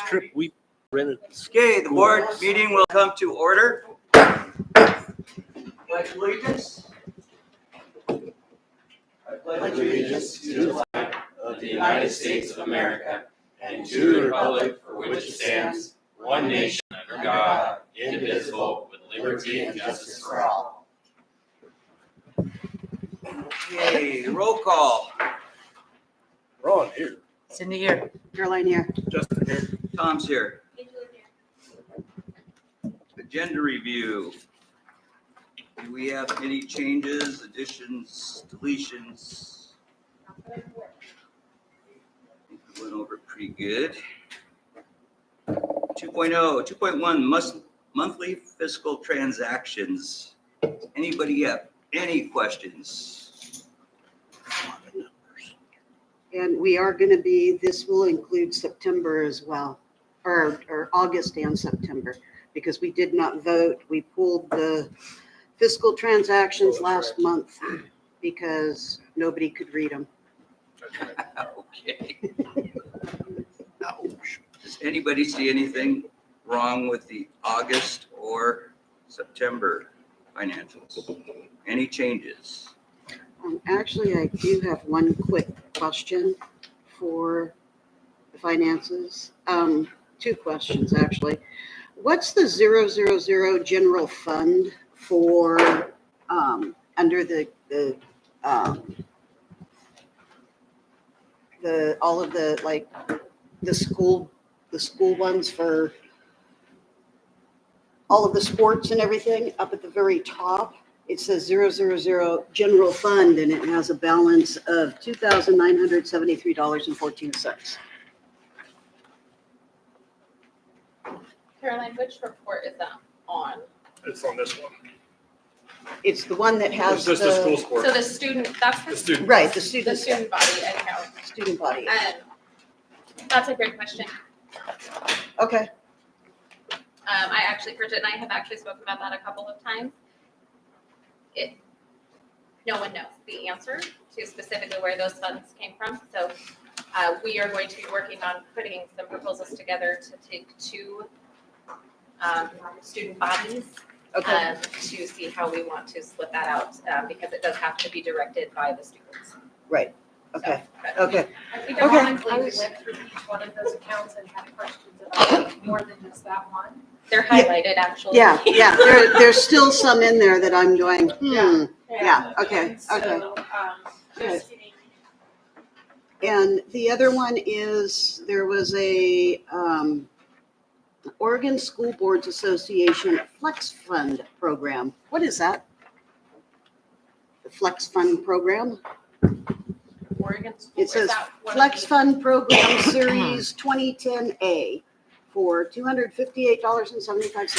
trip we rented. Okay, the board meeting will come to order. Pledge allegiance. I pledge allegiance to the flag of the United States of America and to the republic for which it stands, one nation under God, indivisible, with liberty and justice for all. Okay, roll call. Ron here. Cindy here. Caroline here. Justin here. Tom's here. Agenda review. Do we have any changes, additions, deletions? I think we went over it pretty good. 2.1 monthly fiscal transactions. Anybody have any questions? And we are going to be, this will include September as well, or August and September, because we did not vote. We pulled the fiscal transactions last month because nobody could read them. Okay. Ouch. Does anybody see anything wrong with the August or September financials? Any changes? Actually, I do have one quick question for the finances. Two questions, actually. What's the 000 general fund for under the all of the, like, the school ones for all of the sports and everything? Up at the very top, it says 000 general fund, and it has a balance of $2,973.14. Caroline, which report is that on? It's on this one. It's the one that has It's just the school sport. So the student, that's The the student. right, the the student student body account. student body. That's a great question. Okay. I actually, Bridget and I have actually spoken about that a couple of times. No one knows the answer to specifically where those funds came from. So we are going to be working on putting some proposals together to take two student bodies Okay. to see how we want to split that out because it does have to be directed by the students. Right. Okay. So, Okay. I think Okay. ironically, we went through each one of those accounts and had questions about more than just that one. they're highlighted actually. Yeah. Yeah. There's still some in there that I'm going. Yeah. Okay. And so, Okay. just getting, And the other one is, there was a Oregon School Boards Association Flex Fund program. What is that? The Flex Fund program? Oregon School, It is says that one of Flex the- Fund Program Series 2010A for $258.75.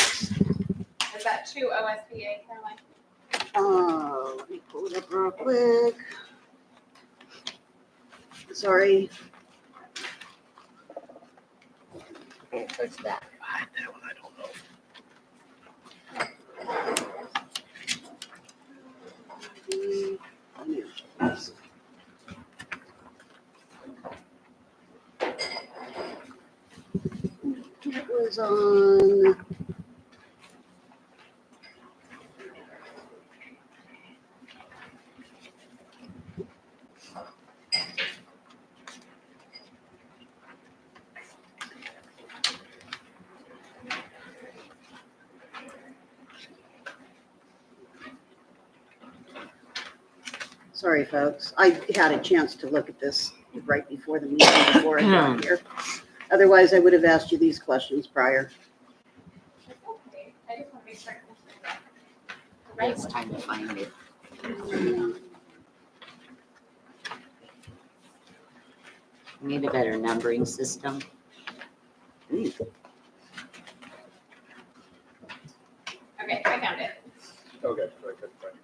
Is that to OSBA, Caroline? Let me pull it up real quick. Sorry. What's that? That one I don't know. It was on. Sorry, folks. I had a chance to look at this right before the meeting, before I got here. Otherwise, I would have asked you these questions prior. Okay, I just want to make sure. It's time to find it. We need a better numbering system. Okay, I found it. Okay. I couldn't find it.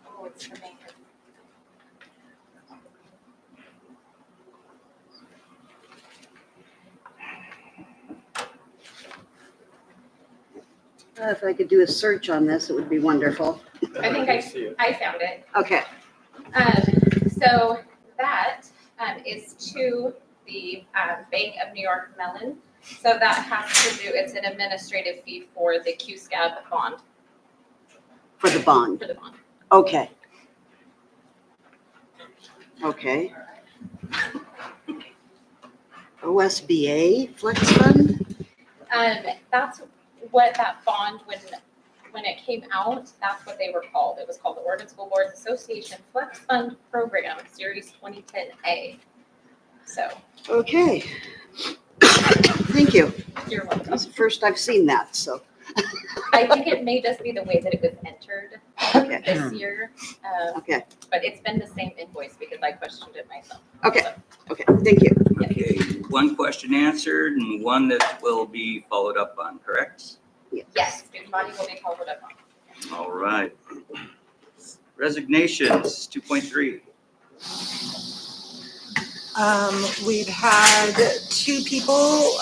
Oh, it's for me. If I could do a search on this, it would be wonderful. I think see it. I found it. Okay, So that is to the Bank of New York Mellon. So that has to do, it's an administrative fee for the QSCAB bond, for the bond. for the bond. Okay. Okay. OSBA Flex Fund? That's what that bond, when it came out, that's what they were called. It was called the Oregon School Boards Association Flex Fund Program, Series 2010A. So, Okay. Thank you. you're welcome. That's the first I've seen that, so. I think it may just be the way that it was entered Okay. this year, Okay, but it's been the same invoice because I questioned it myself. okay, okay, thank you. Okay, one question answered and one that will be followed up on, correct? Yes, student body will be followed up on. All right. Resignations, 2.3. We've had two people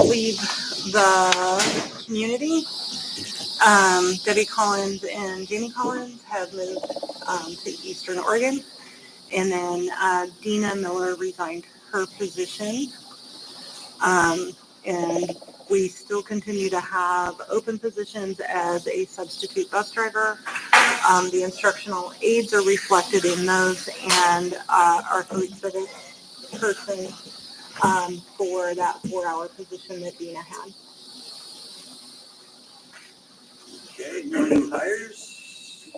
leave the community. Debbie Collins and Jamie Collins have moved to Eastern Oregon. And then Dina Miller resigned her position. And we still continue to have open positions as a substitute bus driver. The instructional aids are reflected in those, and our food service person for that 4-hour position that Dina had. Okay, no new hires.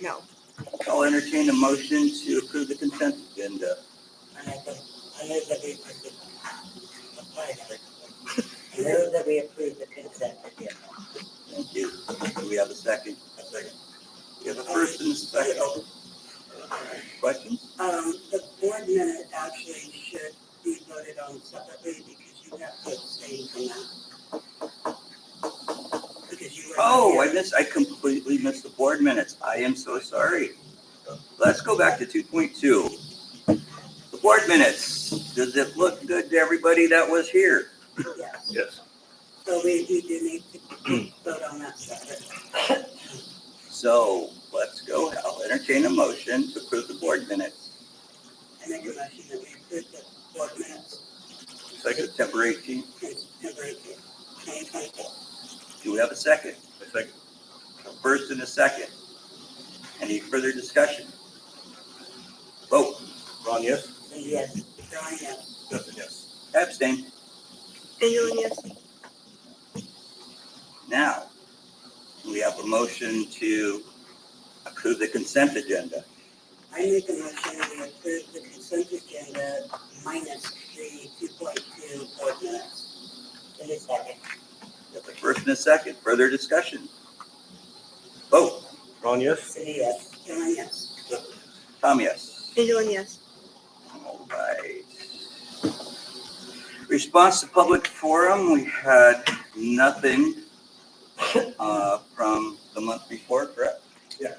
No. I'll entertain a motion to approve the consent agenda. I move that we approve the consent agenda. Thank you. Do we have a second? A second. We have a first and a second. Questions? The board minute actually should be voted on separately because you have to abstain from that. Because you were. Oh, I completely missed the board minutes. I am so sorry. Let's go back to 2.2. The board minutes. Does it look good to everybody that was here? Yes. Yes. So we do need to vote on that separately. So let's go. I'll entertain a motion to approve the board minutes. I make a motion that we approve the board minutes. September 18th. September 18th, 2024. Do we have a second? A second. A first and a second. Any further discussion? Vote. Ron, yes? Yes. John, yes. Justin, yes. Abstain. Angela, yes. Now, we have a motion to approve the consent agenda. I make a motion that we approve the consent agenda minus the 2.2 board minutes. In a second. We have a first and a second. Further discussion? Vote. Ron, yes? Cindy, yes. John, yes. Tom, yes. Angela, yes. All right. Response to public forum, we had nothing from the month before, correct? Yeah.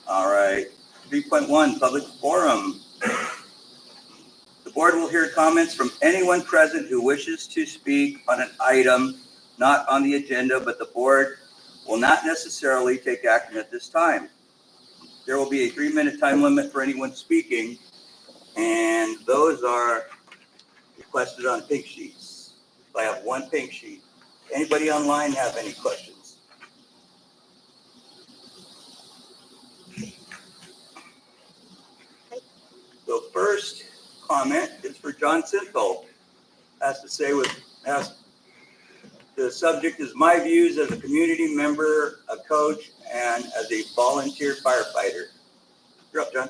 All right. 3.1, public forum. The board will hear comments from anyone present who wishes to speak on an item not on the agenda, but the board will not necessarily take action at this time. There will be a 3-minute time limit for anyone speaking, and those are requested on pink sheets. I have one pink sheet. Anybody online have any questions? The first comment is for John Sinthol. Has to say the subject is my views as a community member, a coach, and as a volunteer firefighter. You're up, John.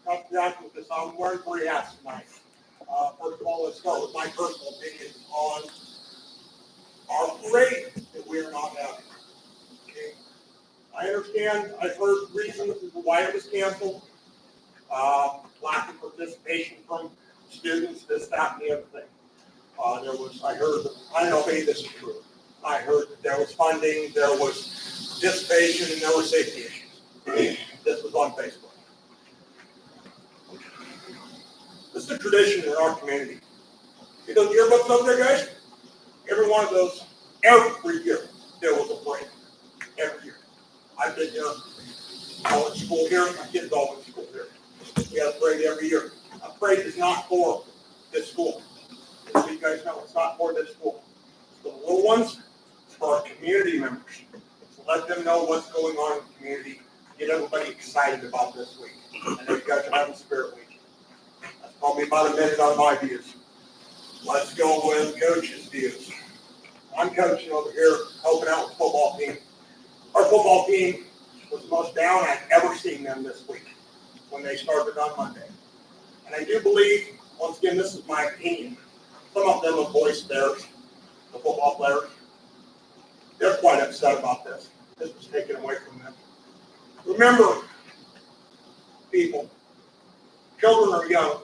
Not exactly this, I'm wearing 3 hats tonight. First of all, let's start with my personal opinion on our parade that we are not having. Okay? I understand, I've heard reasons why it was canceled, lack of participation from students, this, that, and the other thing. I don't know if any of this is true. I heard that there was funding, there was dissipation, and there were safety issues. This was on Facebook. This is a tradition in our community. See those yearbooks over there, guys? Every one of those Every year, there was a parade. Every year. I've been here, all in school here, my kids all in school here. We have a parade every year. A parade is not for this school. As you guys know, it's not for this school. The little ones, it's for our community members. So let them know what's going on in the community. Get everybody excited about this week. I know you guys are having Spirit Week. That's probably about a minute on my views. Let's go with coach's views. I'm coaching over here, helping out with the football team. Our football team was the most down I've ever seen them this week when they started on Monday. And I do believe, once again, this is my opinion, some of them have voiced theirs, the football players. They're quite upset about this. This was taken away from them. Remember, people, children are young.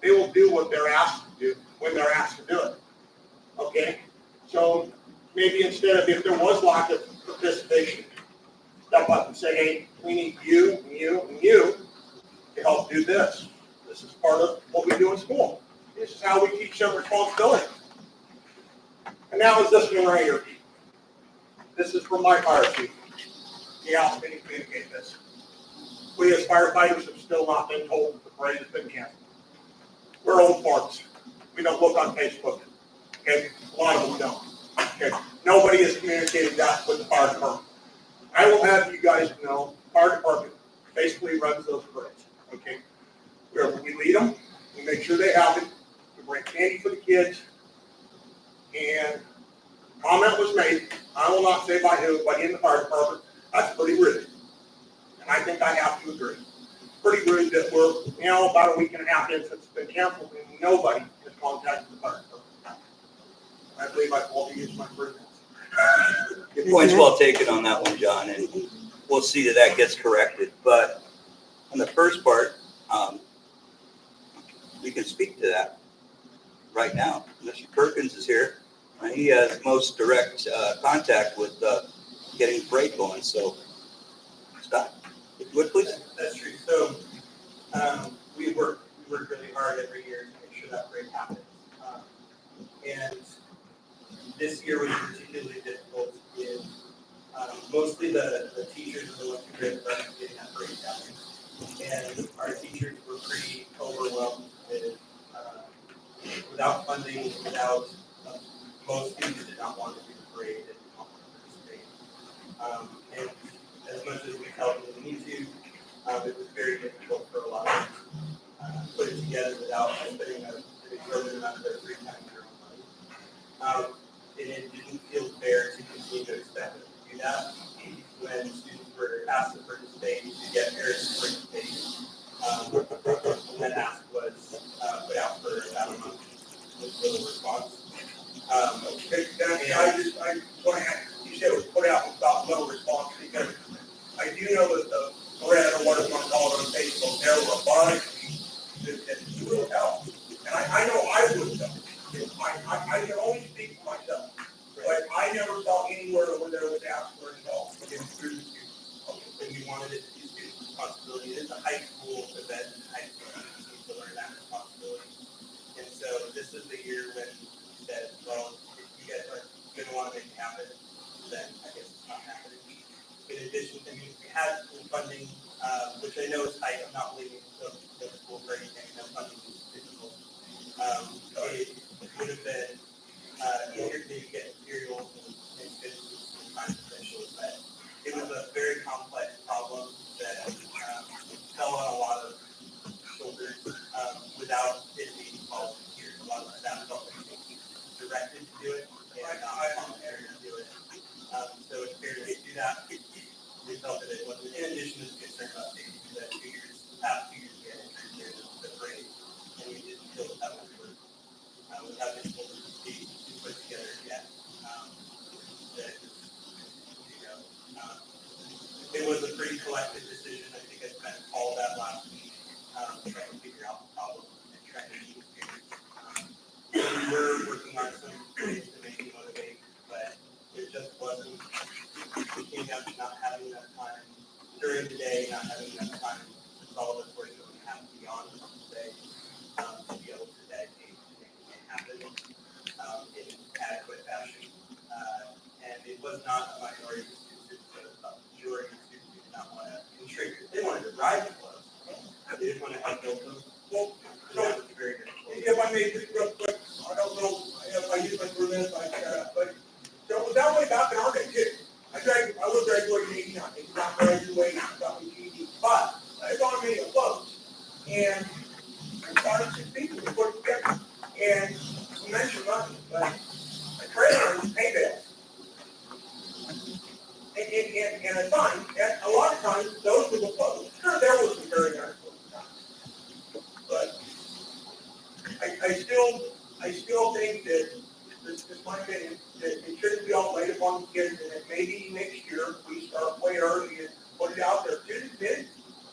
They will do what they're asked to do when they're asked to do it. Okay? So maybe instead of, if there was lack of participation, step up and say, hey, we need you and you and you to help do this. This is part of what we do in school. This is how we teach them responsibility. And now is this one right here. This is from my fire chief. He asked me to communicate this. We as firefighters have still not been told that the parade has been canceled. We're old farts. We don't look on Facebook. Okay? A lot of them don't. Okay? Nobody has communicated that with the fire department. I will have you guys know, the fire department basically runs those parades. Okay? Wherever we lead them, we make sure they have it. We bring candy for the kids. And comment was made, I will not say by who, but in the fire department, that's pretty rude. And I think I have to agree. Pretty rude that we're now about a week and a half in since it's been canceled and nobody has contacted the fire department. I believe I called to use my first. Your point's well taken on that one, John, and we'll see that that gets corrected. But on the first part, we can speak to that right now. Mr. Perkins is here, and he has most direct contact with getting the parade going. So, Scott, if you would, please. That's true. So we work really hard every year to make sure that parade happens. And this year was particularly difficult in mostly the teachers are the ones who did the rest of getting that parade happening. And our teachers were pretty overwhelmed with without funding, without most students did not want to do the parade and did not want to participate. And as much as we felt we need to, it was very difficult for a lot of us to put it together without spending an exorbitant amount of their free time and their own money. And it didn't feel fair to continue to expect them to do that when students were asked to participate, to get parents to participate. And that ask was put out for about a month with little response. I want to ask, you said it was put out without no response because I do know that the thread or whatever you want to call it on Facebook, there were a lot of people that will help. And I know I would help. I can only speak for myself. But I never saw anywhere where there was asked for help. It's through the students. And we wanted it to be student responsibility. It is a high school event, and high school students need to learn that responsibility. And so this is the year when we said, well, if you guys are going to want to make it happen, then I guess it's not happening. In addition, I mean, we had some funding, which I know is tight. I'm not believing the school for anything. No funding is difficult. It would have been easier to get materials and finishes and time potential, but it was a very complex problem that fell on a lot of shoulders without it being volunteers. A lot of staff felt like they were directed to do it and not volunteers to do it. So it's fair to do that. We felt that it wasn't, in addition to the concern about safety, that the past 2 years we had injured the parade, and we didn't feel that was worth without being able to put together yet. That it was a pretty collective decision. I think I spent all that last week trying to figure out the problem and trying to meet students. We were working on some ways to make it motivate, but it just wasn't. It came down to not having enough time during the day, not having enough time to solve the course that we have to be on today to be able to dedicate to making it happen in an adequate fashion. was not a minority of students, it was a majority of students who did not want to contribute. They wanted to ride the bus. They didn't want to help build them. Well, that was very good. If I may just real quick, I don't know if I use my 4 minutes, I shut up, but so it was that way back in our day too. I was graduating in 89, it's not graduating, I got my GED, but I was on many of those. And I started to speak with the together. And we mentioned money, but a trailer is pay bills. And a time, and a lot of times, those were the folks. Sure, there was some very nice folks, but I still think that, this is my opinion, that it shouldn't be all laid upon the kids, and that maybe next year, we start way early and put it out there to the kids.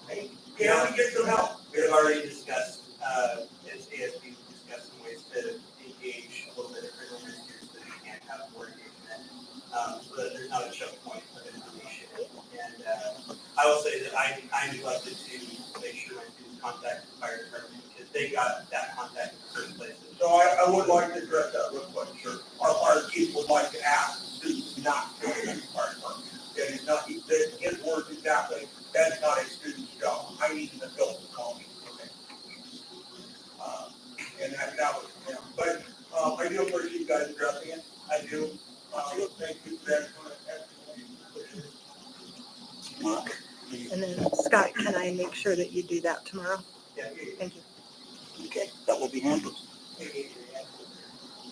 Hey, can we get some help? We have already discussed, as ASB, discussed some ways to engage a little bit of criminal years so that we can't have more engagement, so that there's not a choke point of information. And I will say that I neglected to make sure my students contact the fire department because they got that contact in certain places. So I would like to address that real quick. Sure. Our fire chief would like to ask students not to go to the fire department. Okay, it's not, his words exactly, that's not a student's job. I need an adult to call me. Okay. And that was, yeah. But I do appreciate you guys addressing it. I do. Thank you for that. And then Scott, can I make sure that you do that tomorrow? Yeah, Thank you. Okay, that will be handled.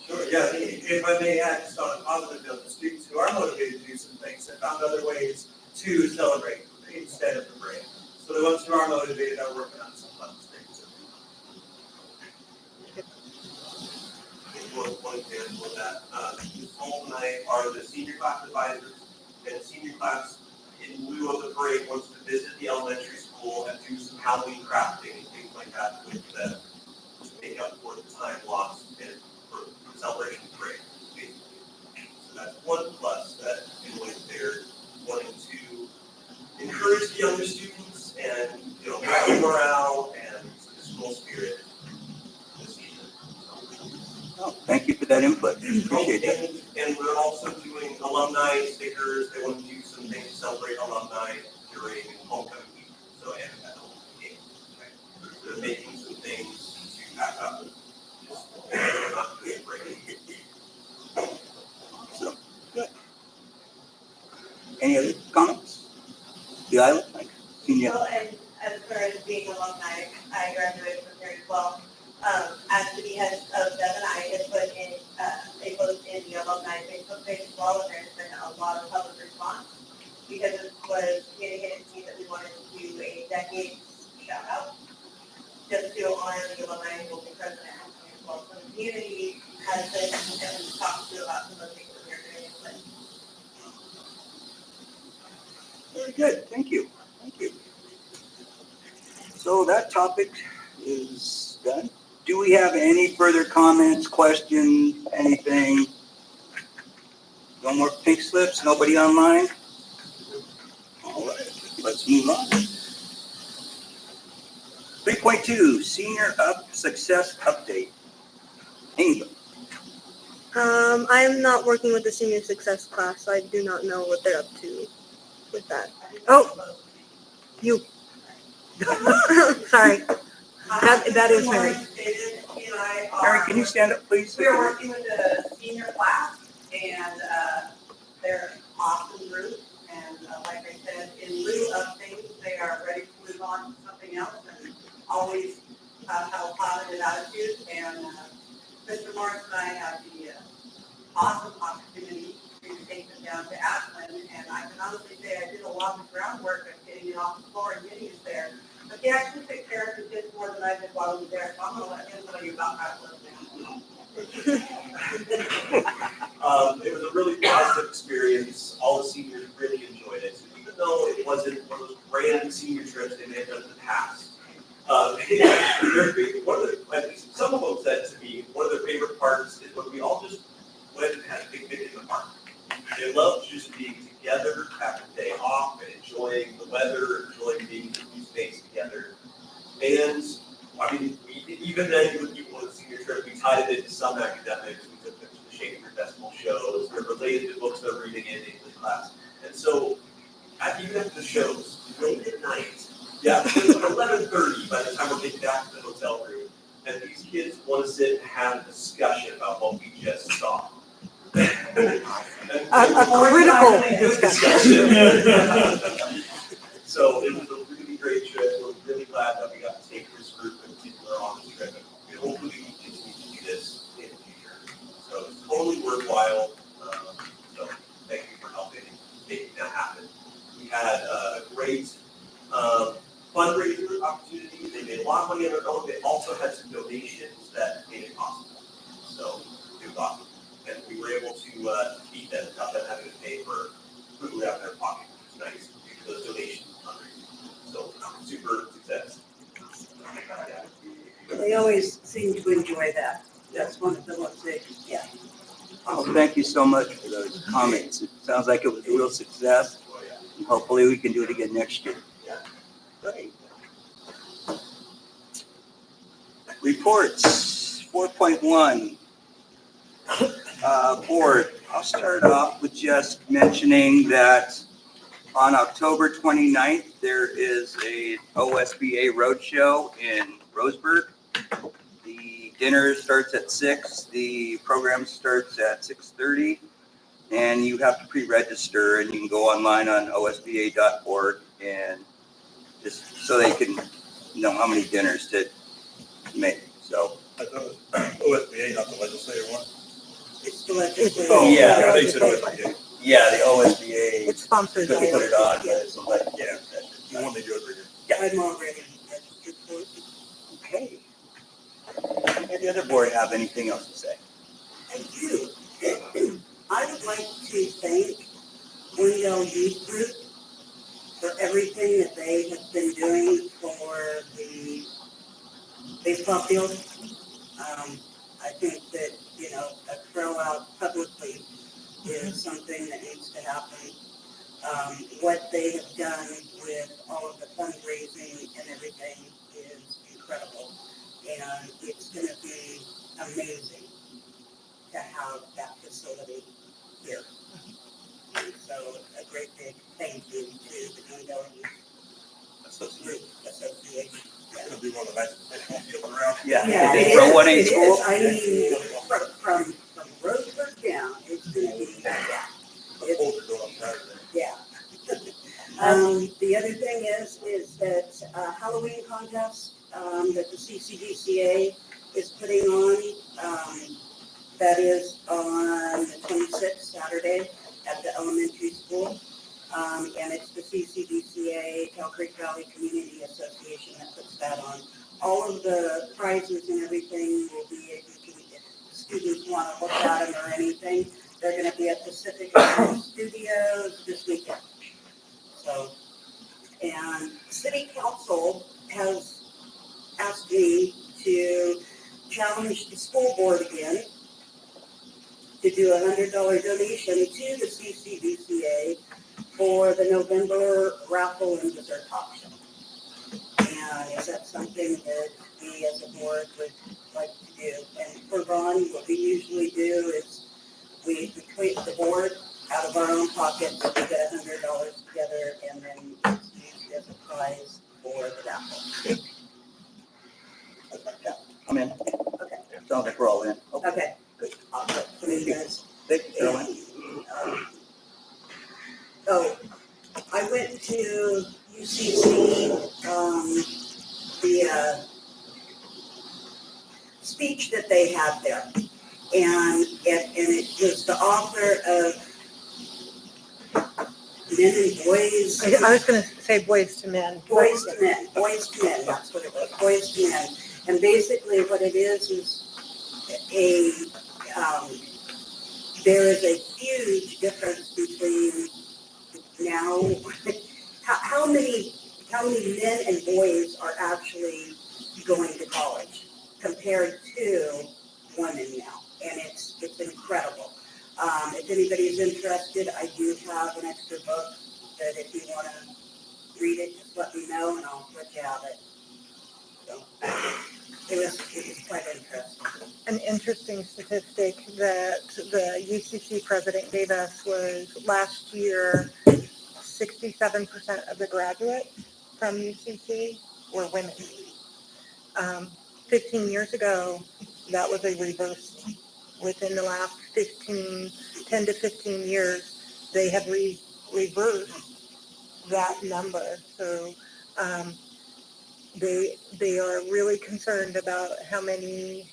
Sure, yeah, if I may add, just on a positive note, the students who are motivated to do some things have found other ways to celebrate instead of the break. So the ones who are motivated are working on some fun things. One example of that, this whole night are the senior class advisors, and the senior class, in lieu of the break, wants to visit the elementary school and do some Halloween crafting and things like that with the, to make up for the time lost and for celebration of break, basically. So that's one plus that in which they're wanting to encourage the younger students and, you know, have morale and the school spirit this season. Oh, thank you for that input. Appreciate that. And we're also doing alumni stickers. They want to do some things to celebrate alumni during homecoming week. So, and at the homecoming game. Right? So they're making some things to back up. Just not doing break. So, good. Any other comments? The island, like, senior. Well, and as far as being alumni, I graduated from here as well. As the head of Devon, I had put in a post in the alumni Facebook page as well, and there's been a lot of public response because it was communicated to me that we wanted to do a decade shout out just to honor the alumni who will be present as well. So the community has been, and we've talked to about some of the things that we're doing in place. Very good, thank you, thank you. So that topic is done. Do we have any further comments, questions, anything? No more pink slips, nobody online? All right, let's move on. 3.2, Senior Up Success Update. Anybody? I am not working with the senior success class, so I do not know what they're up to with that. Oh, you. Sorry. That is Mary. Mary, can you stand up, please? We are working with the senior class, and they're an awesome group. And like I said, in lieu of things, they are ready to move on to something else and always have a positive attitude. And Mr. Morris and I have the awesome opportunity to take them down to Ashland. And I can honestly say I did a lot of groundwork of getting it off the floor and getting it there. But they actually took care of the kids more than I did while I was there. So I'm going to let him tell you about that one now. It was a really positive experience. All the seniors really enjoyed it. Even though it wasn't one of those grand senior trips they may have done in the past. One of the, at least some of them said to me, one of their favorite parts is when we all just went and had a big picnic in the park. They loved just being together, having a day off, and enjoying the weather, enjoying being in space together. And I mean, even then, with people on the senior trip, we tied it into some academics. We took them to the Shady Fruit Festival back-to-school shows. They're related to books they're reading in English class. And so, even after the shows, late at night, yeah, it's like 11:30 by the time we're getting back to the hotel room, and these kids want to sit and have a discussion about what we just saw. A critical discussion. So it was a really great trip. We're really glad that we got to take this group in particular on this trip. And hopefully we can continue to do this in the future. So it's totally worthwhile. So thank you for helping making that happen. We had a great fundraiser opportunity. They made a lot of money on their own. They also had some donations that made it possible. So it was awesome. And we were able to feed them without them having to pay for food out of their pocket, which is nice due to those donations. So super success. They always seem to enjoy that. That's one of the ones they, yeah. Oh, thank you so much for those comments. It sounds like it was a real success, Oh, yeah. and hopefully we can do it again next year. Yeah. Great. Reports, 4.1. Board, I'll start off with just mentioning that on October 29th, there is a OSBA roadshow in Roseburg. The dinner starts at 6, the program starts at 6:30, and you have to pre-register, and you can go online on osba.org and just so they can know how many dinners to make, so. I thought it was OSBA, not the legislative one. It's the legislative. Oh, yeah. I thought you said OSBA. Yeah, the OSBA It's sponsored. could put it on, but it's a like, Yeah. You want me to do it for you? I'm already registered for it. Okay. Any other board have anything else to say? I do. I would like to thank Glendale Youth Group for everything that they have been doing for the baseball field. I think that, a throw out publicly is something that needs to happen. What they have done with all of the fundraising and everything is incredible. And it's going to be amazing to have that facility here. And so a great big thank you to the Glendale Youth Group Association. It's gonna be one of the nicest baseball fields around. Yeah. Yeah, Is it it for is, 1A it school? is. I mean, from Roseburg down, it's gonna be, The polls are going on Saturday. yeah. The other thing is that Halloween contest, that the CCDCA is putting on, that is on the 26th, Saturday, at the elementary school. And it's the CCDCA, Cal Creek Valley Community Association that puts that on. All of the prizes and everything will be, if students want to look at them or anything, they're going to be at Pacific Studios this weekend. So, and City Council has asked me to challenge the school board again to do a $100 donation to the CCDCA for the November raffle and dessert auction. And is that something that we as a board would like to do? And for Ron, what we usually do is we tweet the board out of our own pockets, we get $100 together, and then it's used as a prize for the raffle. I'm in. Okay. Sounds like we're all in. Okay. Good. Awesome. So you guys- Thank you, Caroline. Oh, I went to UCC, the speech that they had there. And it was the author of Men and Boys. I was going to say boys to men. Boys to Men, that's what it was, Boys to Men. And basically what it is there is a huge difference between now, how many men and boys are actually going to college compared to women now, and it's incredible. If anybody's interested, I do have an extra book that if you want to read it, just let me know and I'll let you have it. So it was quite interesting. An interesting statistic that the UCC president gave us was last year, 67% of the graduates from UCC were women. 15 years ago, that was a reverse. Within the last 10 to 15 years, they have reversed that number. So they are really concerned about how many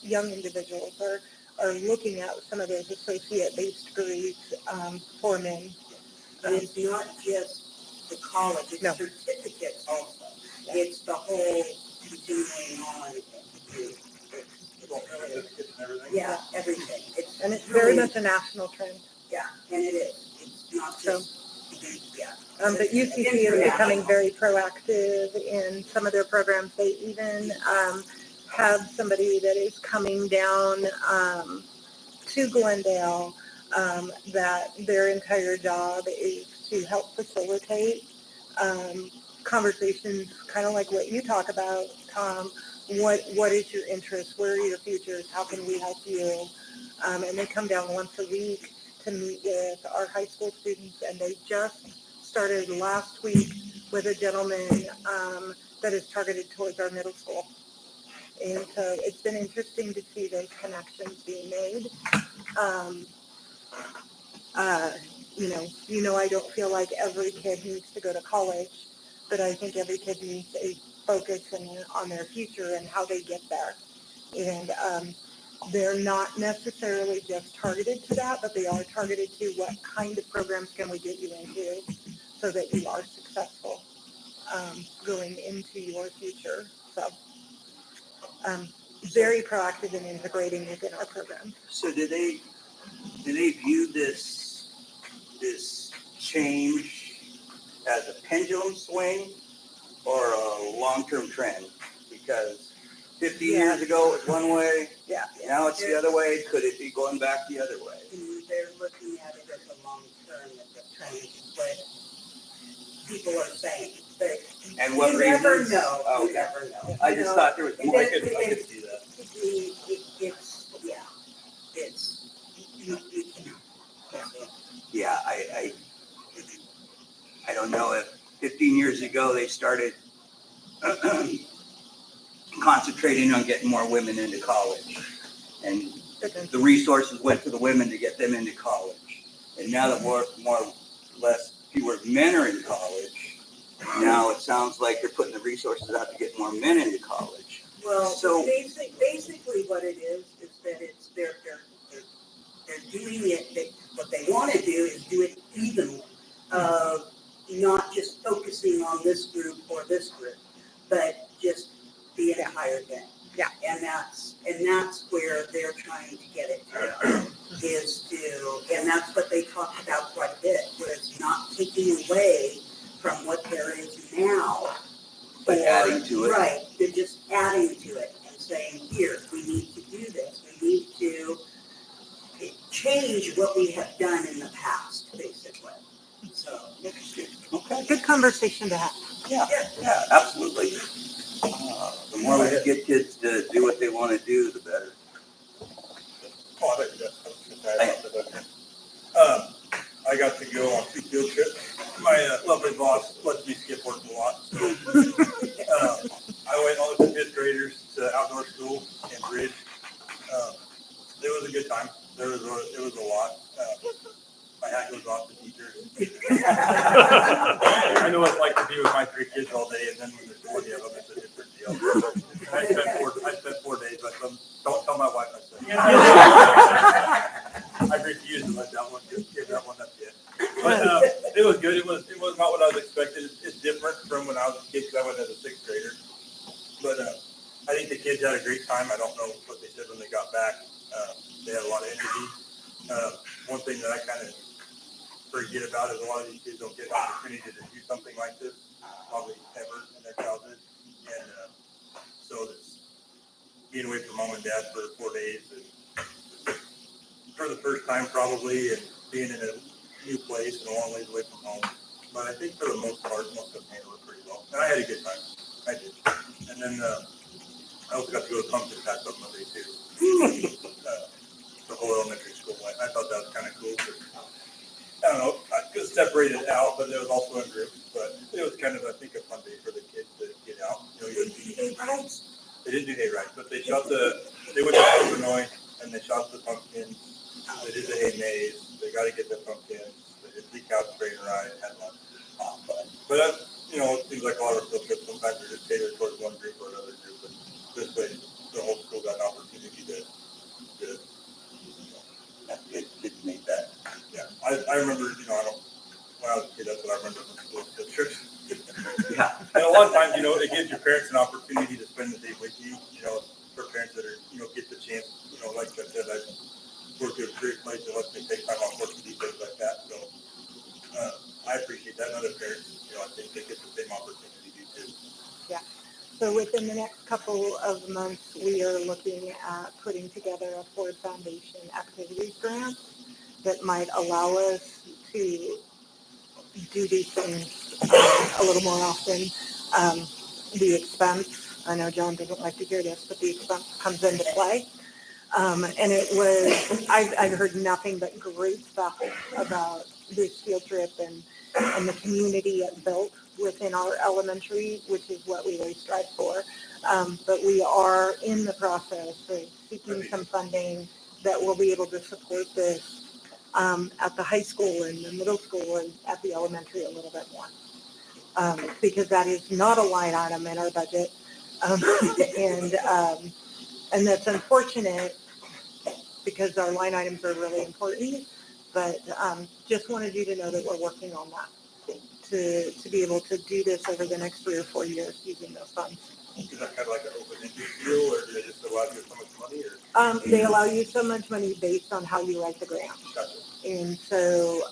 young individuals are looking at some of those associate-based degrees for men. And it's not just the college, it's certificates also. It's the whole continuing on. Yeah, everything. And it's very much a national trend. Yeah, and it is. It's not just, yeah. But UCC is becoming very proactive in some of their programs. They even have somebody that is coming down to Glendale that their entire job is to help facilitate conversations, kind of like what you talk about, Tom. What is your interest? Where are your futures? How can we help you? And they come down once a week to meet with our high school students, and they just started last week with a gentleman that is targeted towards our middle school. And so it's been interesting to see those connections being made. I don't feel like every kid needs to go to college, but I think every kid needs a focus on their future and how they get there. And they're not necessarily just targeted to that, but they are targeted to what kind of programs can we get you into so that you are successful going into your future. So very proactive in integrating within our program. So do they view this change as a pendulum swing or a long-term trend? Because 50 years ago it was one way, now it's the other way. Could it be going back the other way? They're looking at it as a long term, as a trend, is what people are saying. But And what you never reasons? know. Oh, You okay. never know. I just thought there was more. I could see that. Yeah, I don't know if 15 years ago they started concentrating on getting more women into college, and the resources went to the women to get them into college. And now that fewer men are in college, now it sounds like they're putting the resources out to get more men into college. Well, So basically what it is that it's they're doing it. What they want to do is do it evenly, not just focusing on this group or this group, but just the entire thing. Yeah. And that's where they're trying to get it to, and that's what they talked about quite a bit, was not taking away from what there is now. But adding to it. Right, they're just adding to it and saying, here, we need to do this. We need to change what we have done in the past, basically. So, Okay. Good conversation to have. Yeah, absolutely. The more we get kids to do what they want to do, the better. I got to go on 2 field trips. My lovely boss lets me skip work a lot. So, I went all the 5th graders to outdoor school in Bridge. It was a good time. It was a lot. My hat goes off to teachers. I know what it's like to be with my 3 kids all day, and then when there's 40 of them, it's a different deal. I spent 4 days, but don't tell my wife I said. I refuse to let that one give that one up yet. But it was good. It was not what I was expecting. It's different from when I was a kid, because I went as a 6th grader. But I think the kids had a great time. I don't know what they said when they got back. They had a lot of energy. One thing that I kind of forget about is a lot of these kids don't get an opportunity to do something like this, probably ever in their childhood. And so it's being away from mom and dad for 4 days, and for the first time probably, and being in a new place and a long ways away from home. But I think for the most part, most of them handled it pretty well. And I had a good time. I did. And then, I also got to go to pumpkin patch on Monday too. The whole elementary school went. I thought that was kind of cool. But, I don't know, I could separate it out, but it was also in groups. But it was kind of, I think, a fun day for the kids to get out. You know, they didn't do hay rides, but they went to Illinois and they shot the pumpkins. They did the hay maze. They got to get the pumpkins. They did the couch train ride. Had a lot of fun. But you know, it seems like a lot of field trips sometimes are just catered towards one group or another group. But this way, the whole school got an opportunity to That's good. Kids need that. yeah. I remember, you know, when I was a kid, that's what I remember from school field trips. Yeah. And a lot of times, you know, it gives your parents an opportunity to spend the day with you, you know, for parents that are, you know, get the chance, you know, like I said, I worked at a great place that lets me take time off work to do things like that. So I appreciate that. And other parents, you know, I think they get the same opportunity too. So within the next couple of months, we are looking at putting together a Ford Foundation activities grant that might allow us to do these things a little more often. The expense, I know John doesn't like to hear this, but the expense comes into play. And it was, I've heard nothing but great stuff about this field trip and the community it built within our elementary, which is what we really strive for. But we are in the process of seeking some funding that will be able to support this at the high school and the middle school and at the elementary a little bit more. Because that is not a line item in our budget. And that's unfortunate because our line items are really important. But just wanted you to know that we're working on that to be able to do this over the next 3 or 4 years using those funds. Is that kind of like an open-ended deal, or do they just allow you so much money? Or? They allow you so much money based on how you write the grant. Gotcha. And so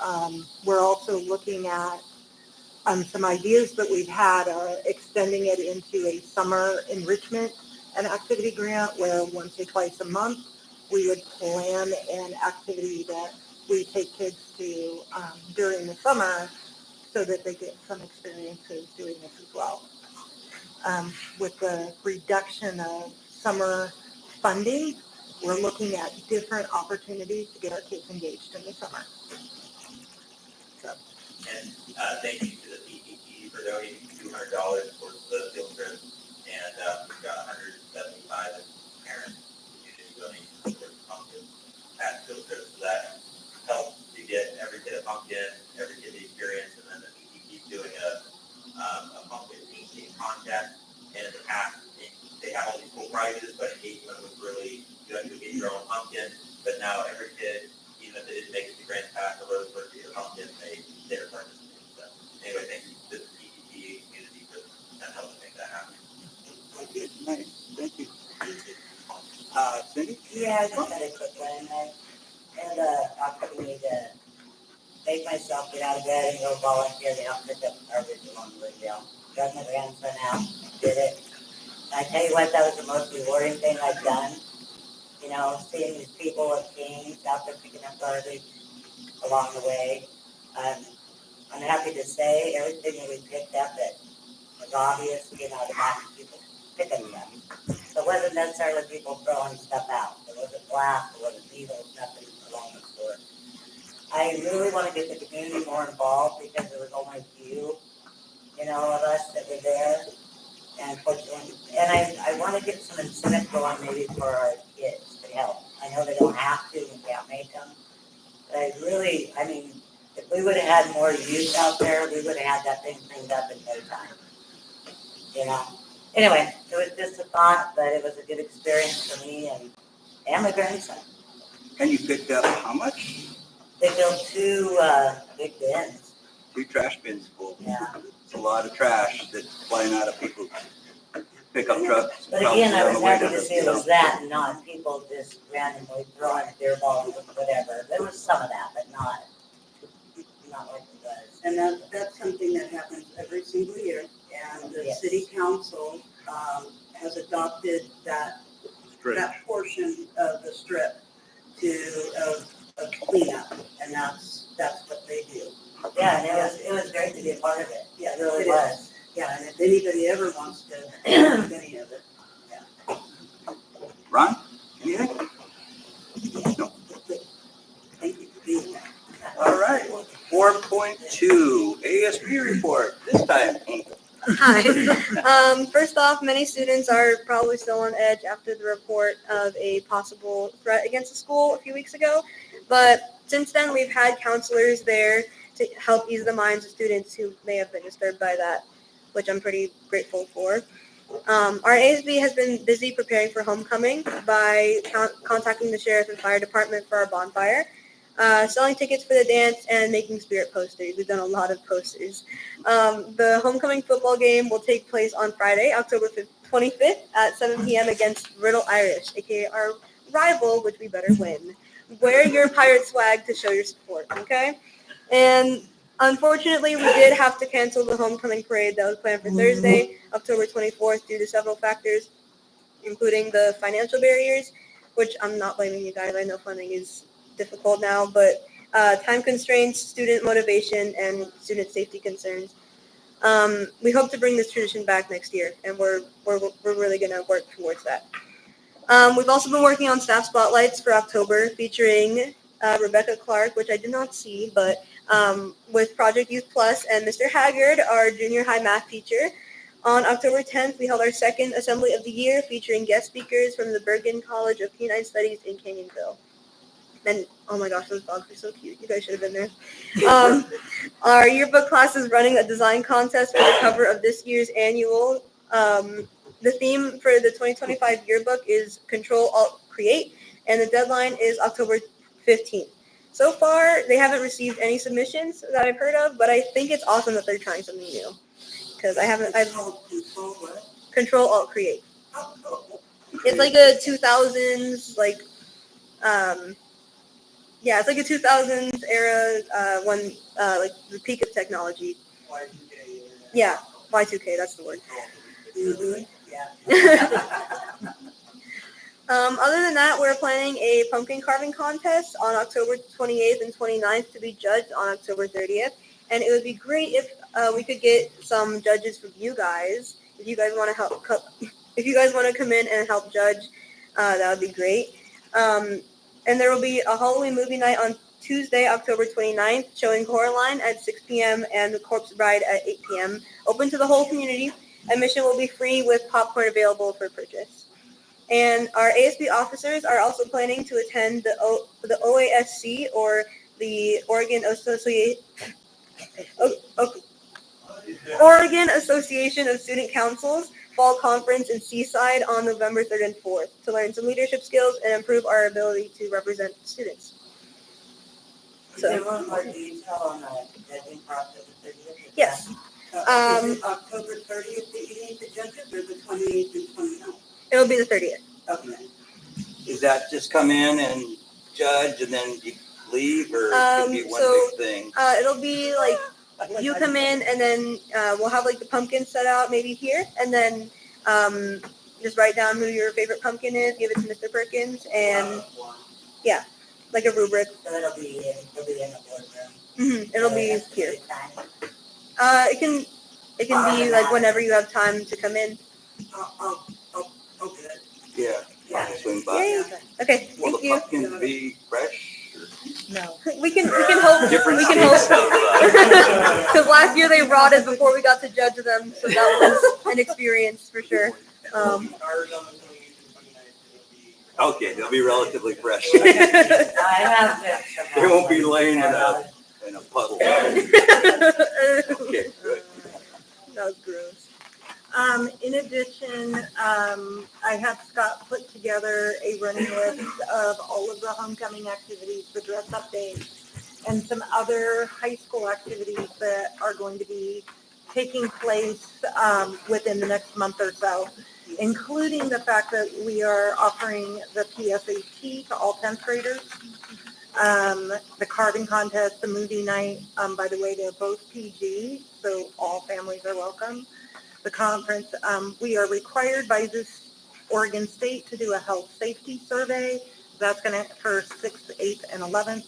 we're also looking at some ideas that we've had are extending it into a summer enrichment and activity grant where once or twice a month we would plan an activity that we take kids to during the summer so that they get some experiences doing this as well. With the reduction of summer funding, we're looking at different opportunities to get our kids engaged in the summer. And thank you to the PPP for donating $200 towards the field trip. And we've got 175 parents who donate towards pumpkin at field trips. So that helps to get every kid a pumpkin, every kid the experience, and then the PPP doing a pumpkin painting contest. And in the past, they have all these cool prizes, but engagement was really, you had to get your own pumpkin. But now every kid, even if they didn't make it to Grand Pass or Roseburg to get a pumpkin, they're participating. So anyway, thank you to the PPP community for that helping make that happen. Nice. Thank you. Cindy? Yeah, I just had a quick one. I had an opportunity to make myself get out of bed and go volunteer to help pick up garbage along Glendale. Got my grandson out, did it. I tell you what, that was the most rewarding thing I've done. You know, seeing these people with canes out there picking up garbage along the way. I'm happy to say everything that we picked up that was obvious, you know, the amount of people picking them. So it wasn't necessarily people throwing stuff out. It wasn't glass, it wasn't needles, nothing along the sort. I really want to get the community more involved because there was only a few, you know, of us that were there. And I want to get some incentive going maybe for our kids to help. I know they don't have to and can't make them. But I mean, if we would have had more youth out there, we would have had that thing cleaned up in no time. You know? Anyway, it was just a thought, but it was a good experience for me and my grandson. And you picked up how much? They built 2 big bins. 2 trash bins full. Yeah. It's a lot of trash that's flying out of people's pickup trucks. But again, I was happy to see it was that and not people just randomly throwing beer balls or whatever. There was some of that, but not like it was. And that's something that happens every single year. And the Yes. city council has adopted that portion of the strip of cleanup, and that's what they do. Yeah, and it was great to be a part of it. Yeah, It really it was. Yeah, and if anybody ever wants to Any of it. Ron, anything? No. Thank you for being there. All right, 4.2, ASB report, this time. Hi. First off, many students are probably still on edge after the report of a possible threat against the school a few weeks ago. But since then, we've had counselors there to help ease the minds of students who may have been disturbed by that, which I'm pretty grateful for. Our ASB has been busy preparing for homecoming by contacting the sheriff and fire department for our bonfire, selling tickets for the dance, and making spirit posters. We've done a lot of posters. The homecoming football game will take place on Friday, October 25th at 7 p.m. against Riddle Irish, aka our rival, which we better win. Wear your pirate swag to show your support, okay? And unfortunately, we did have to cancel the homecoming parade that was planned for Thursday, October 24th, due to several factors, including the financial barriers, which I'm not blaming you guys. I know funding is difficult now, but time constraints, student motivation, and student safety concerns. We hope to bring this tradition back next year, and we're really going to work towards that. We've also been working on staff spotlights for October, featuring Rebecca Clark, which I did not see, but with Project Youth Plus and Mr. Haggard, our junior high math teacher. On October 10th, we held our second Assembly of the Year, featuring guest speakers from the Bergen College of Canine Studies in Canyonville. And oh my gosh, those dogs are so cute. You guys should have been there. Our yearbook class is running a design contest for the cover of this year's annual. The theme for the 2025 yearbook is Control Alt Create, and the deadline is October 15th. So far, they haven't received any submissions that I've heard of, but I think it's awesome that they're trying something new. Because I've Control Alt Create. It's like a 2000s, like, yeah, it's like a 2000s era when, like, the peak of technology. Yeah, Y2K, that's the word. Mm-hmm. Yeah. Other than that, we're planning a pumpkin carving contest on October 28th and 29th to be judged on October 30th. And it would be great if we could get some judges from you guys. If you guys want to help, if you guys want to come in and help judge, that would be great. And there will be a Halloween movie night on Tuesday, October 29th, showing Coraline at 6 p.m. and The Corpse Bride at 8 p.m. Open to the whole community. Admission will be free with popcorn available for purchase. And our ASB officers are also planning to attend the OASC, or the Oregon Association of Student Councils Fall Conference in Seaside on November 3rd and 4th to learn some leadership skills and improve our ability to represent students. Is there one more detail on the judging process? Yes. Is it October 30th that you need the judges, or the 28th and 29th? It'll be the 30th. Okay. Is that just come in and judge and then you leave, or could it be one So, big thing? It'll be like you come in and then we'll have like the pumpkin set out maybe here, and then just write down who your favorite pumpkin is, give it to Mr. Perkins, and yeah, like a rubric. So it'll be in the boardroom. Mm-hmm. It'll be here. Time. It can be like whenever you have time to come in. Oh, good. Yeah. Yeah. Swing by. Yay. Okay, Will thank the you. pumpkins be fresh? No. We can hope. Different We can states hope. of, Because last year they rotted before we got to judge them, so that was an experience for sure. Ours on the 28th and 29th will be. Okay, they'll be relatively fresh. I have this. They won't be laying in a puddle. Okay, good. That was gross. In addition, I had Scott put together a running list of all of the homecoming activities, the dress up days, and some other high school activities that are going to be taking place within the next month or so, including the fact that we are offering the PSAT to all 10th graders. The carving contest, the movie night, by the way, they're both PG, so all families are welcome. The conference, we are required by this Oregon State to do a health safety survey. That's going to occur 6th, 8th, and 11th.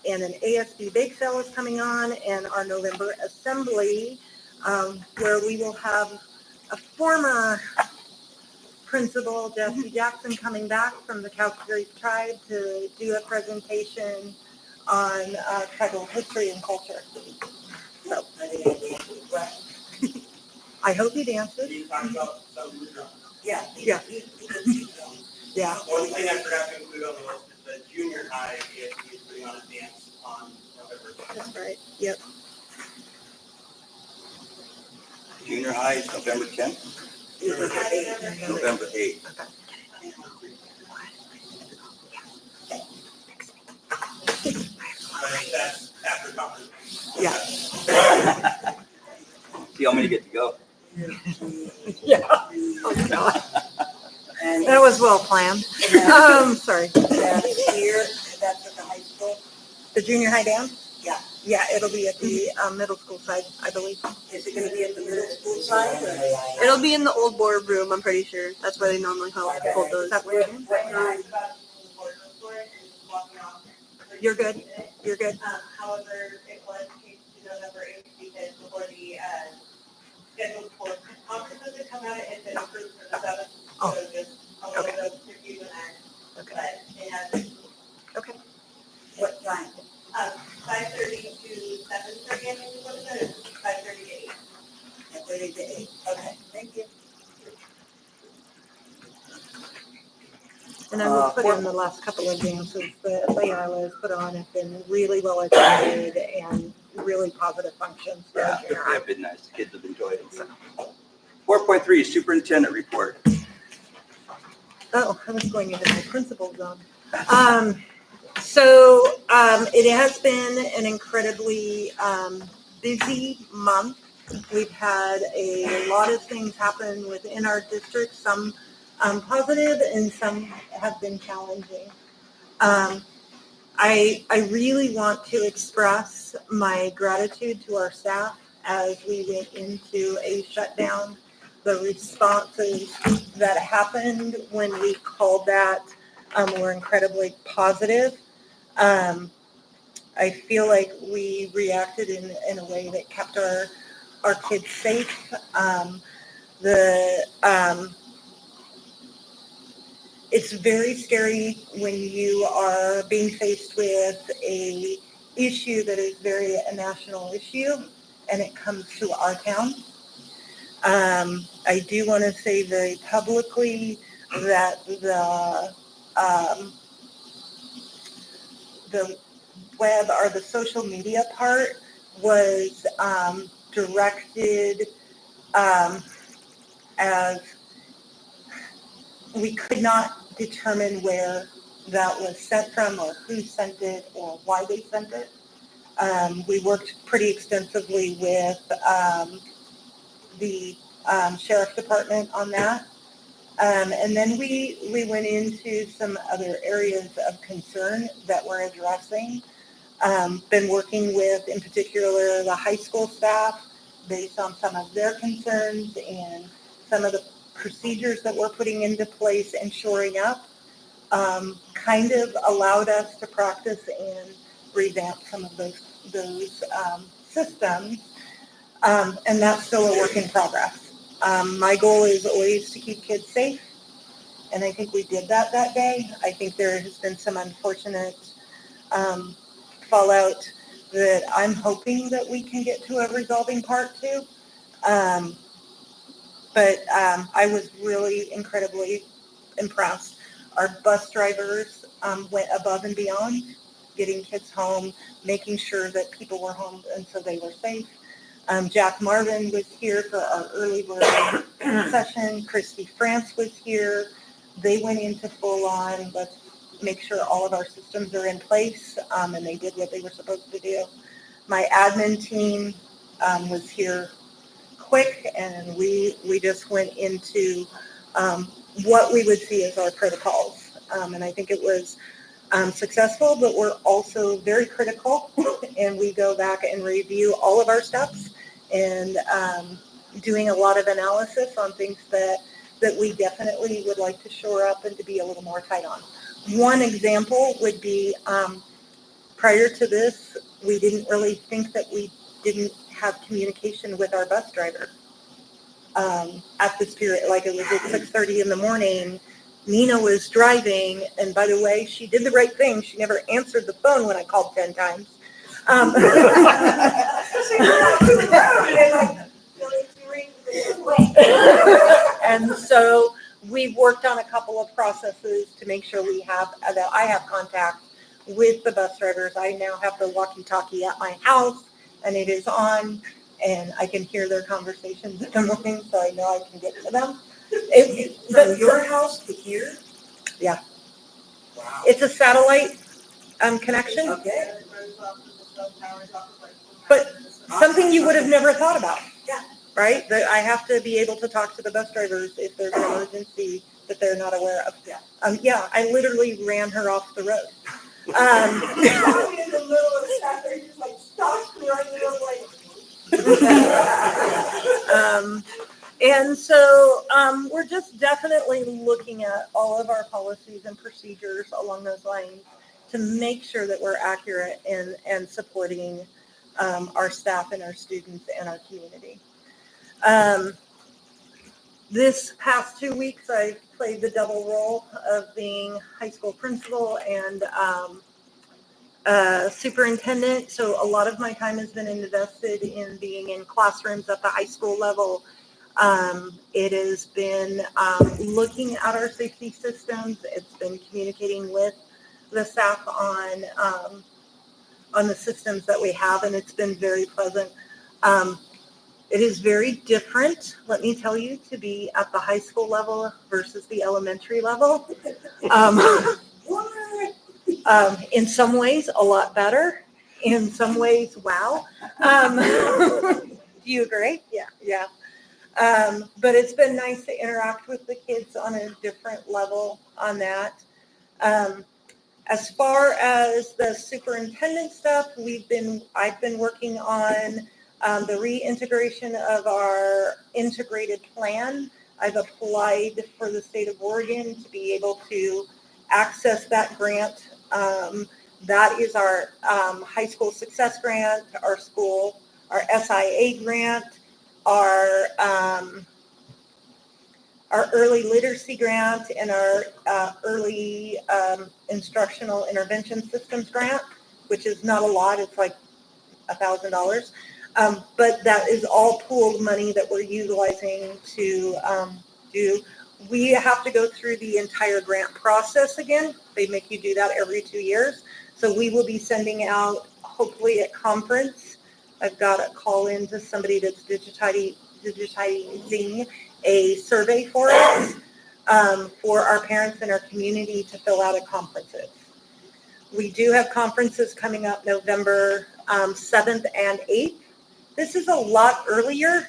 And an ASB bake sale is coming on, and our November assembly, where we will have a former principal, Jesse Jackson, coming back from the Cow Creek tribe to do a presentation on tribal history and culture. So I hope he dances. You talked about something we're done. Yeah. Yeah. Yeah. One thing I forgot to include on the list is the junior high ASB is putting on a dance on November. That's right. Yep. Junior high is November 10th, November 8th. That's after conference. Yeah. See how many get to go. Yeah. Oh, God. And That was well planned. Sorry. that's here, that's at the high school. The junior high dance? Yeah. Yeah, it'll be at the middle school side, I believe. Is it gonna be at the middle school side or? It'll be in the old board room, I'm pretty sure. That's where they normally hold those. What time? You're good. You're good. However, it was changed to November 8th because before the scheduled for conferences had come out, it had been approved for the 7th. Oh. So just a little bit of confusion there. Okay. But it has been Okay. What time? 5:30 to 7:30, I think is what it is. 5:30 to 8. At 30 to 8. Okay, thank you. And I will put in the last couple of dances that Layla has put on have been really well attended and really positive functions. for Yeah, junior high. they've been nice. The kids have enjoyed it. 4.3, superintendent report. Oh, I was going into my principal zone. So it has been an incredibly busy month. We've had a lot of things happen within our district, some positive and some have been challenging. I really want to express my gratitude to our staff as we went into a shutdown. The responses that happened when we called that were incredibly positive. I feel like we reacted in a way that kept our kids safe. It's very scary when you are being faced with a issue that is a national issue and it comes to our town. I do want to say very publicly that the web or the social media part was directed as we could not determine where that was sent from or who sent it or why they sent it. We worked pretty extensively with the sheriff's department on that. And then we went into some other areas of concern that we're addressing. Been working with, in particular, the high school staff based on some of their concerns and some of the procedures that we're putting into place and shoring up, kind of allowed us to practice and revamp some of those systems. And that's still a work in progress. My goal is always to keep kids safe, and I think we did that day. I think there has been some unfortunate fallout that I'm hoping that we can get to a resolving part too. But I was really incredibly impressed. Our bus drivers went above and beyond, getting kids home, making sure that people were home and so they were safe. Jack Marvin was here for our early bird session. Christy France was here. They went into full on, let's make sure all of our systems are in place, and they did what they were supposed to do. My admin team was here quick, and we just went into what we would see as our protocols. And I think it was successful, but we're also very critical, and we go back and review all of our steps and doing a lot of analysis on things that we definitely would like to shore up and to be a little more tight on. One example would be prior to this, we didn't really think that we didn't have communication with our bus driver. at this period, like it was at 6:30 in the morning. Nina was driving, and by the way, she did the right thing. She never answered the phone when I called 10 times. And so we've worked on a couple of processes to make sure that I have contact with the bus drivers. I now have the walkie-talkie at my house, and it is on, and I can hear their conversations in the morning, so I know I can get to them. From your house to here? Yeah. Wow. It's a satellite connection, Okay. but something you would have never thought about. Yeah. Right? That I have to be able to talk to the bus drivers if there's an emergency that they're not aware of. Yeah. Yeah, I literally ran her off the road. In the middle of the Saturday, just like stopped running away. And so we're just definitely looking at all of our policies and procedures along those lines to make sure that we're accurate and supporting our staff and our students and our community. This past 2 weeks, I've played the double role of being high school principal and superintendent. So a lot of my time has been invested in being in classrooms at the high school level. It has been looking at our safety systems. It's been communicating with the staff on the systems that we have, and it's been very pleasant. It is very different, let me tell you, to be at the high school level versus the elementary level. In some ways, a lot better. In some ways, wow. Do you agree? Yeah. But it's been nice to interact with the kids on a different level on that. As far as the superintendent stuff, I've been working on the reintegration of our integrated plan. I've applied for the state of Oregon to be able to access that grant. That is our high school success grant, our SIA grant, our early literacy grant, and our early instructional intervention systems grant, which is not a lot. It's like $1,000. But that is all pooled money that we're utilizing to do. We have to go through the entire grant process again. They make you do that every 2 years. So we will be sending out, hopefully at conference, I've got a call in to somebody that's digitizing a survey for us, for our parents and our community to fill out at conferences. We do have conferences coming up November 7th and 8th. This is a lot earlier.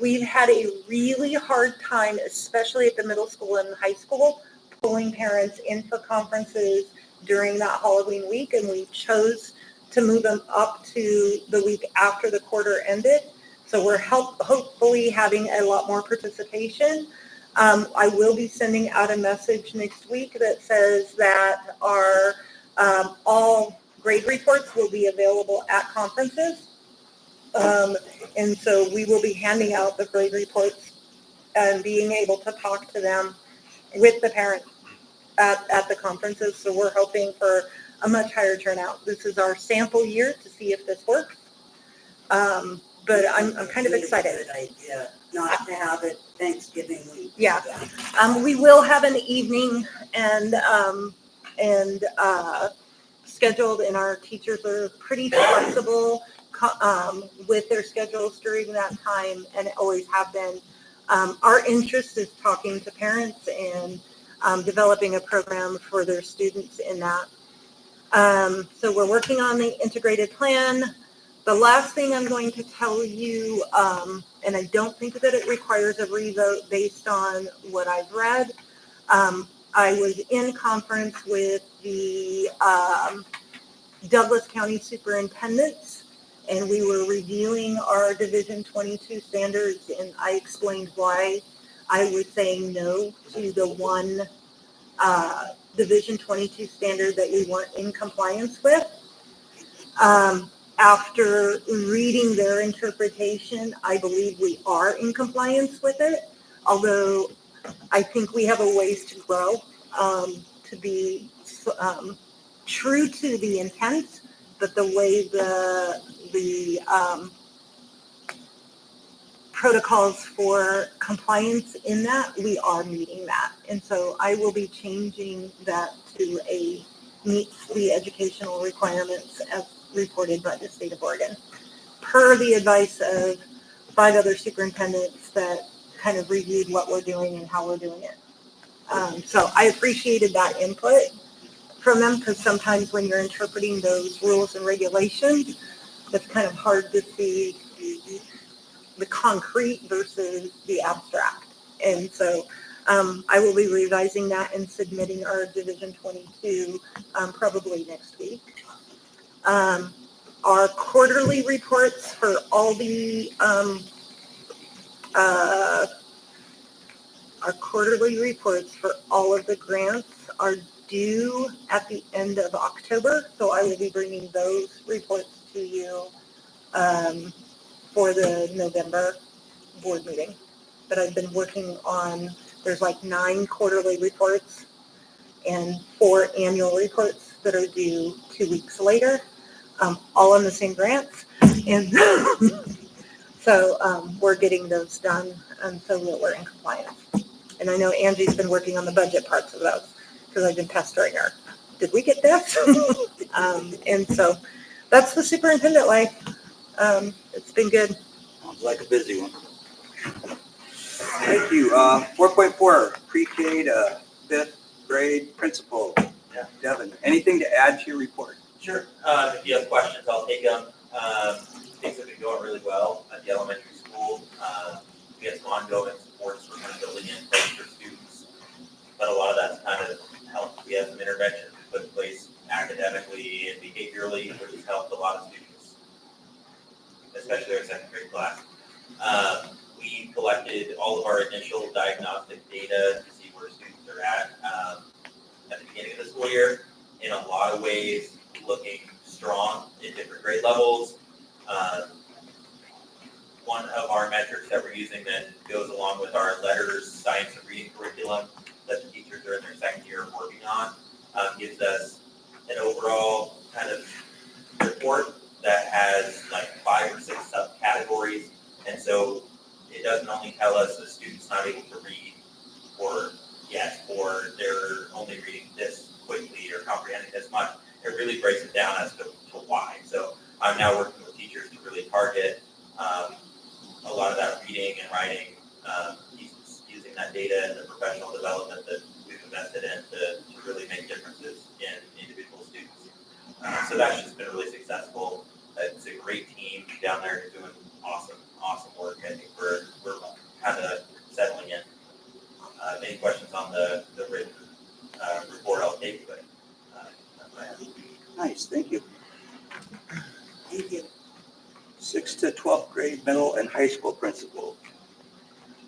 We've had a really hard time, especially at the middle school and high school, pulling parents in for conferences during that Halloween week, and we chose to move them up to the week after the quarter ended. So we're hopefully having a lot more participation. I will be sending out a message next week that says that our all grade reports will be available at conferences. And so we will be handing out the grade reports and being able to talk to them with the parents at the conferences. So we're hoping for a much higher turnout. This is our sample year to see if this works. But I'm kind of excited. Good idea, not to have it Thanksgiving week. Yeah. We will have an evening and scheduled, and our teachers are pretty flexible with their schedules during that time, and always have been. Our interest is talking to parents and developing a program for their students in that. So we're working on the integrated plan. The last thing I'm going to tell you, and I don't think that it requires a revote based on what I've read. I was in conference with the Douglas County superintendents, and we were reviewing our Division 22 standards, and I explained why I was saying no to the one Division 22 standard that we weren't in compliance with. after reading their interpretation, I believe we are in compliance with it, although I think we have a ways to grow to be true to the intent, but the way the protocols for compliance in that, we are meeting that. And so I will be changing that to a meets the educational requirements as reported by the state of Oregon, per the advice of 5 other superintendents that kind of reviewed what we're doing and how we're doing it. So I appreciated that input from them, because sometimes when you're interpreting those rules and regulations, it's kind of hard to see the concrete versus the abstract. And so I will be revising that and submitting our Division 22 probably next week. Our quarterly reports for all the grants are due at the end of October. So I will be bringing those reports to you for the November board meeting. But I've been working on, there's like 9 quarterly reports and 4 annual reports that are due 2 weeks later, all on the same grants. And so we're getting those done so that we're in compliance. And I know Angie's been working on the budget parts of those because I've been pestering her. Did we get this? And so that's the superintendent life. It's been good. Sounds like a busy one. Thank you. 4.4, pre-K to 5th grade principal. Yeah. Devin, anything to add to your report? Sure. If you have questions, I'll take them. Things have been going really well at the elementary school. We have some ongoing supports for kind of building in place for students, but a lot of that's kind of helped. We have some interventions we put in place academically and behaviorally, which has helped a lot of students, especially our 2nd grade class. We collected all of our initial diagnostic data to see where students are at the beginning of the school year. In a lot of ways, looking strong in different grade levels. One of our metrics that we're using that goes along with our letters, science and reading curriculum that the teachers are in their 2nd year working on, gives us an overall kind of report that has like 5 or 6 subcategories. And so it doesn't only tell us the student's not able to read or they're only reading this quickly or comprehending this much. It really breaks it down as to why. So I'm now working with teachers to really target a lot of that reading and writing, using that data and the professional development that we've invested in to really make differences in individual students. So that's just been really successful. It's a great team down there who's doing awesome work. I think we're kind of settling in. Any questions on the written report, I'll take, but that's what I have. Nice, thank you. Thank you. 6th to 12th grade middle and high school principal.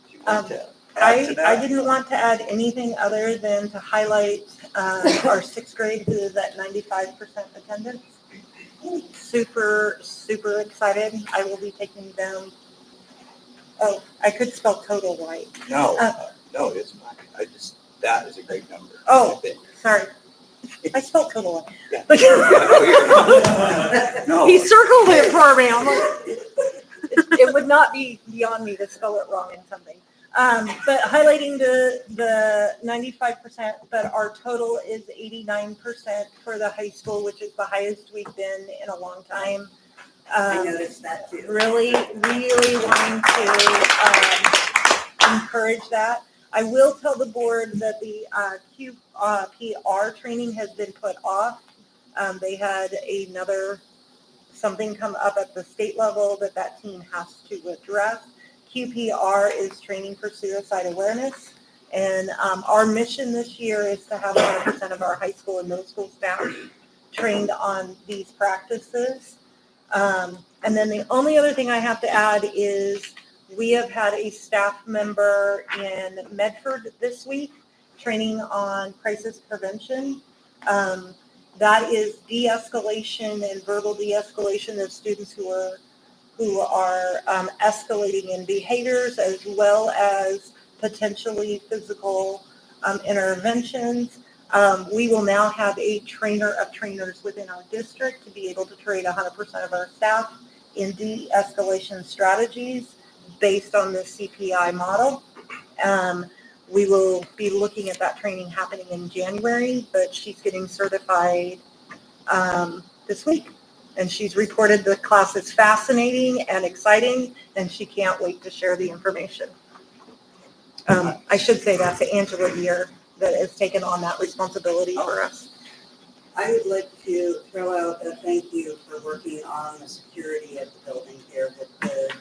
Do you want to add to that? I didn't want to add anything other than to highlight our 6th grade who is at 95% attendance. Super, super excited. I will be taking them. Oh, I could spell total right. No, it's fine. That is a great number. Oh, sorry. I spelled total right. Yeah. No. He circled it for me. I'm like, it would not be beyond me to spell it wrong in something. But highlighting the 95%, but our total is 89% for the high school, which is the highest we've been in a long time. I noticed that too. Really wanting to encourage that. I will tell the board that the QPR training has been put off. They had something come up at the state level that team has to address. QPR is training for suicide awareness. And our mission this year is to have 100% of our high school and middle school staff trained on these practices. And then the only other thing I have to add is we have had a staff member in Medford this week training on crisis prevention. That is de-escalation and verbal de-escalation of students who are escalating in behaviors, as well as potentially physical interventions. We will now have a trainer of trainers within our district to be able to train 100% of our staff in de-escalation strategies based on the CPI model. We will be looking at that training happening in January, but she's getting certified this week. And she's reported the class is fascinating and exciting, and she can't wait to share the information. I should say that to Angela here that has taken on that responsibility for us. I would like to throw out a thank you for working on the security of the building here with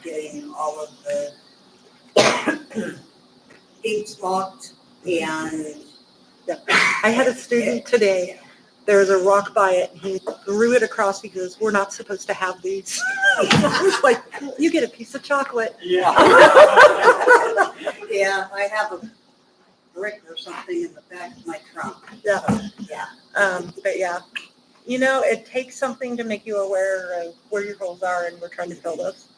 getting all of the gates locked and. I had a student today, there was a rock by it, and he threw it across. He goes, "We're not supposed to have these." I was like, "You get a piece of chocolate." Yeah. Yeah, I have a brick or something in the back of my trunk. Yeah. Yeah. But yeah, it takes something to make you aware of where your goals are, and we're trying to fill those.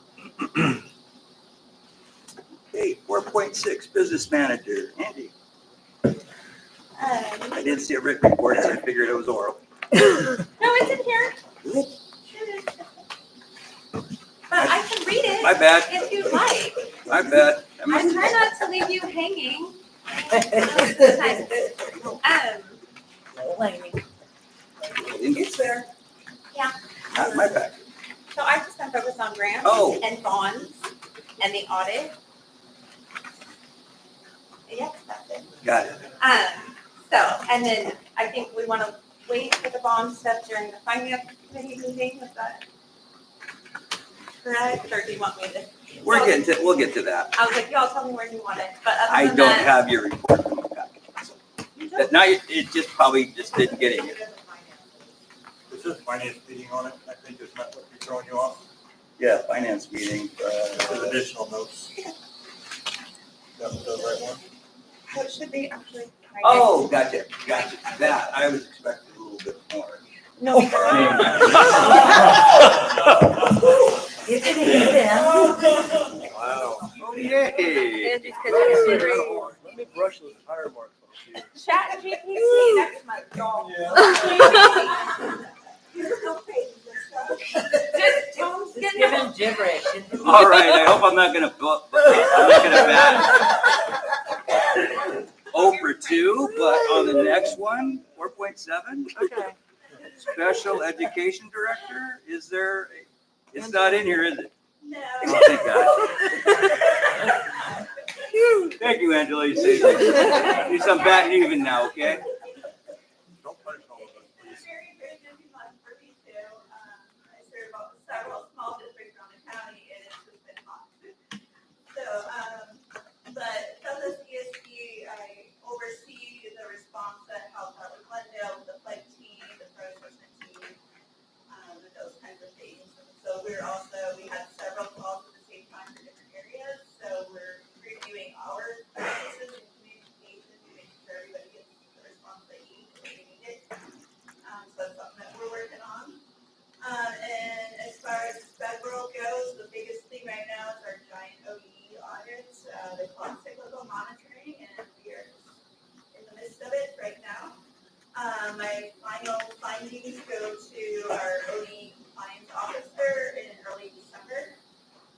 Okay, 4.6, business manager, Andy. I didn't see a written report, so I figured it was oral. No, it's in here. But I can read it. My bad. If you like. My bad. I try not to leave you hanging. It's there. Yeah. Not my bad. So I've just been focused on grants and bonds and the audit. Yep, that's it. Got it. And then I think we want to wait for the bond stuff during the finance committee meeting. Is that correct? Or do you want me to? We'll get to that. I was like, y'all tell me where you want it. But other I than don't that, have your report in my packet. So that night, it just probably didn't get in here. This is finance meeting on it. I think it's not what you're throwing you off. Yeah, finance meeting. There's additional notes. That was the right one. So it should be actually. Oh, gotcha. That, I was expecting a little bit more. No, because You can hit him. Wow. Oh, yay. Angie's catching a break. Let me brush those tire marks off here. Chat GPT next month, y'all. Just Tom's Just getting give him gibberish. All right, I hope I'm not gonna bat 0 for 2, but on the next one, 4.7. Okay. Special education director, it's not in here, is it? No. Oh, thank God. Thank you, Angela, you saved me. Need some batting even now, okay? Don't punish all of us, please. Very, very busy month for me too. I serve several small districts around the county and it's just been hot. So, but from the CSD, I oversee the response that helps out with Glendale, the flight team, the threat assessment team, and those kinds of things. So we had several calls at the same time for different areas. So we're reviewing our practices and communication to make sure everybody gets the response they need when they need it. So that's something that we're working on. And as far as federal goes, the biggest thing right now is our giant OE audit. They call it cyclical monitoring, and we are in the midst of it right now. My final findings go to our OE compliance officer in early December,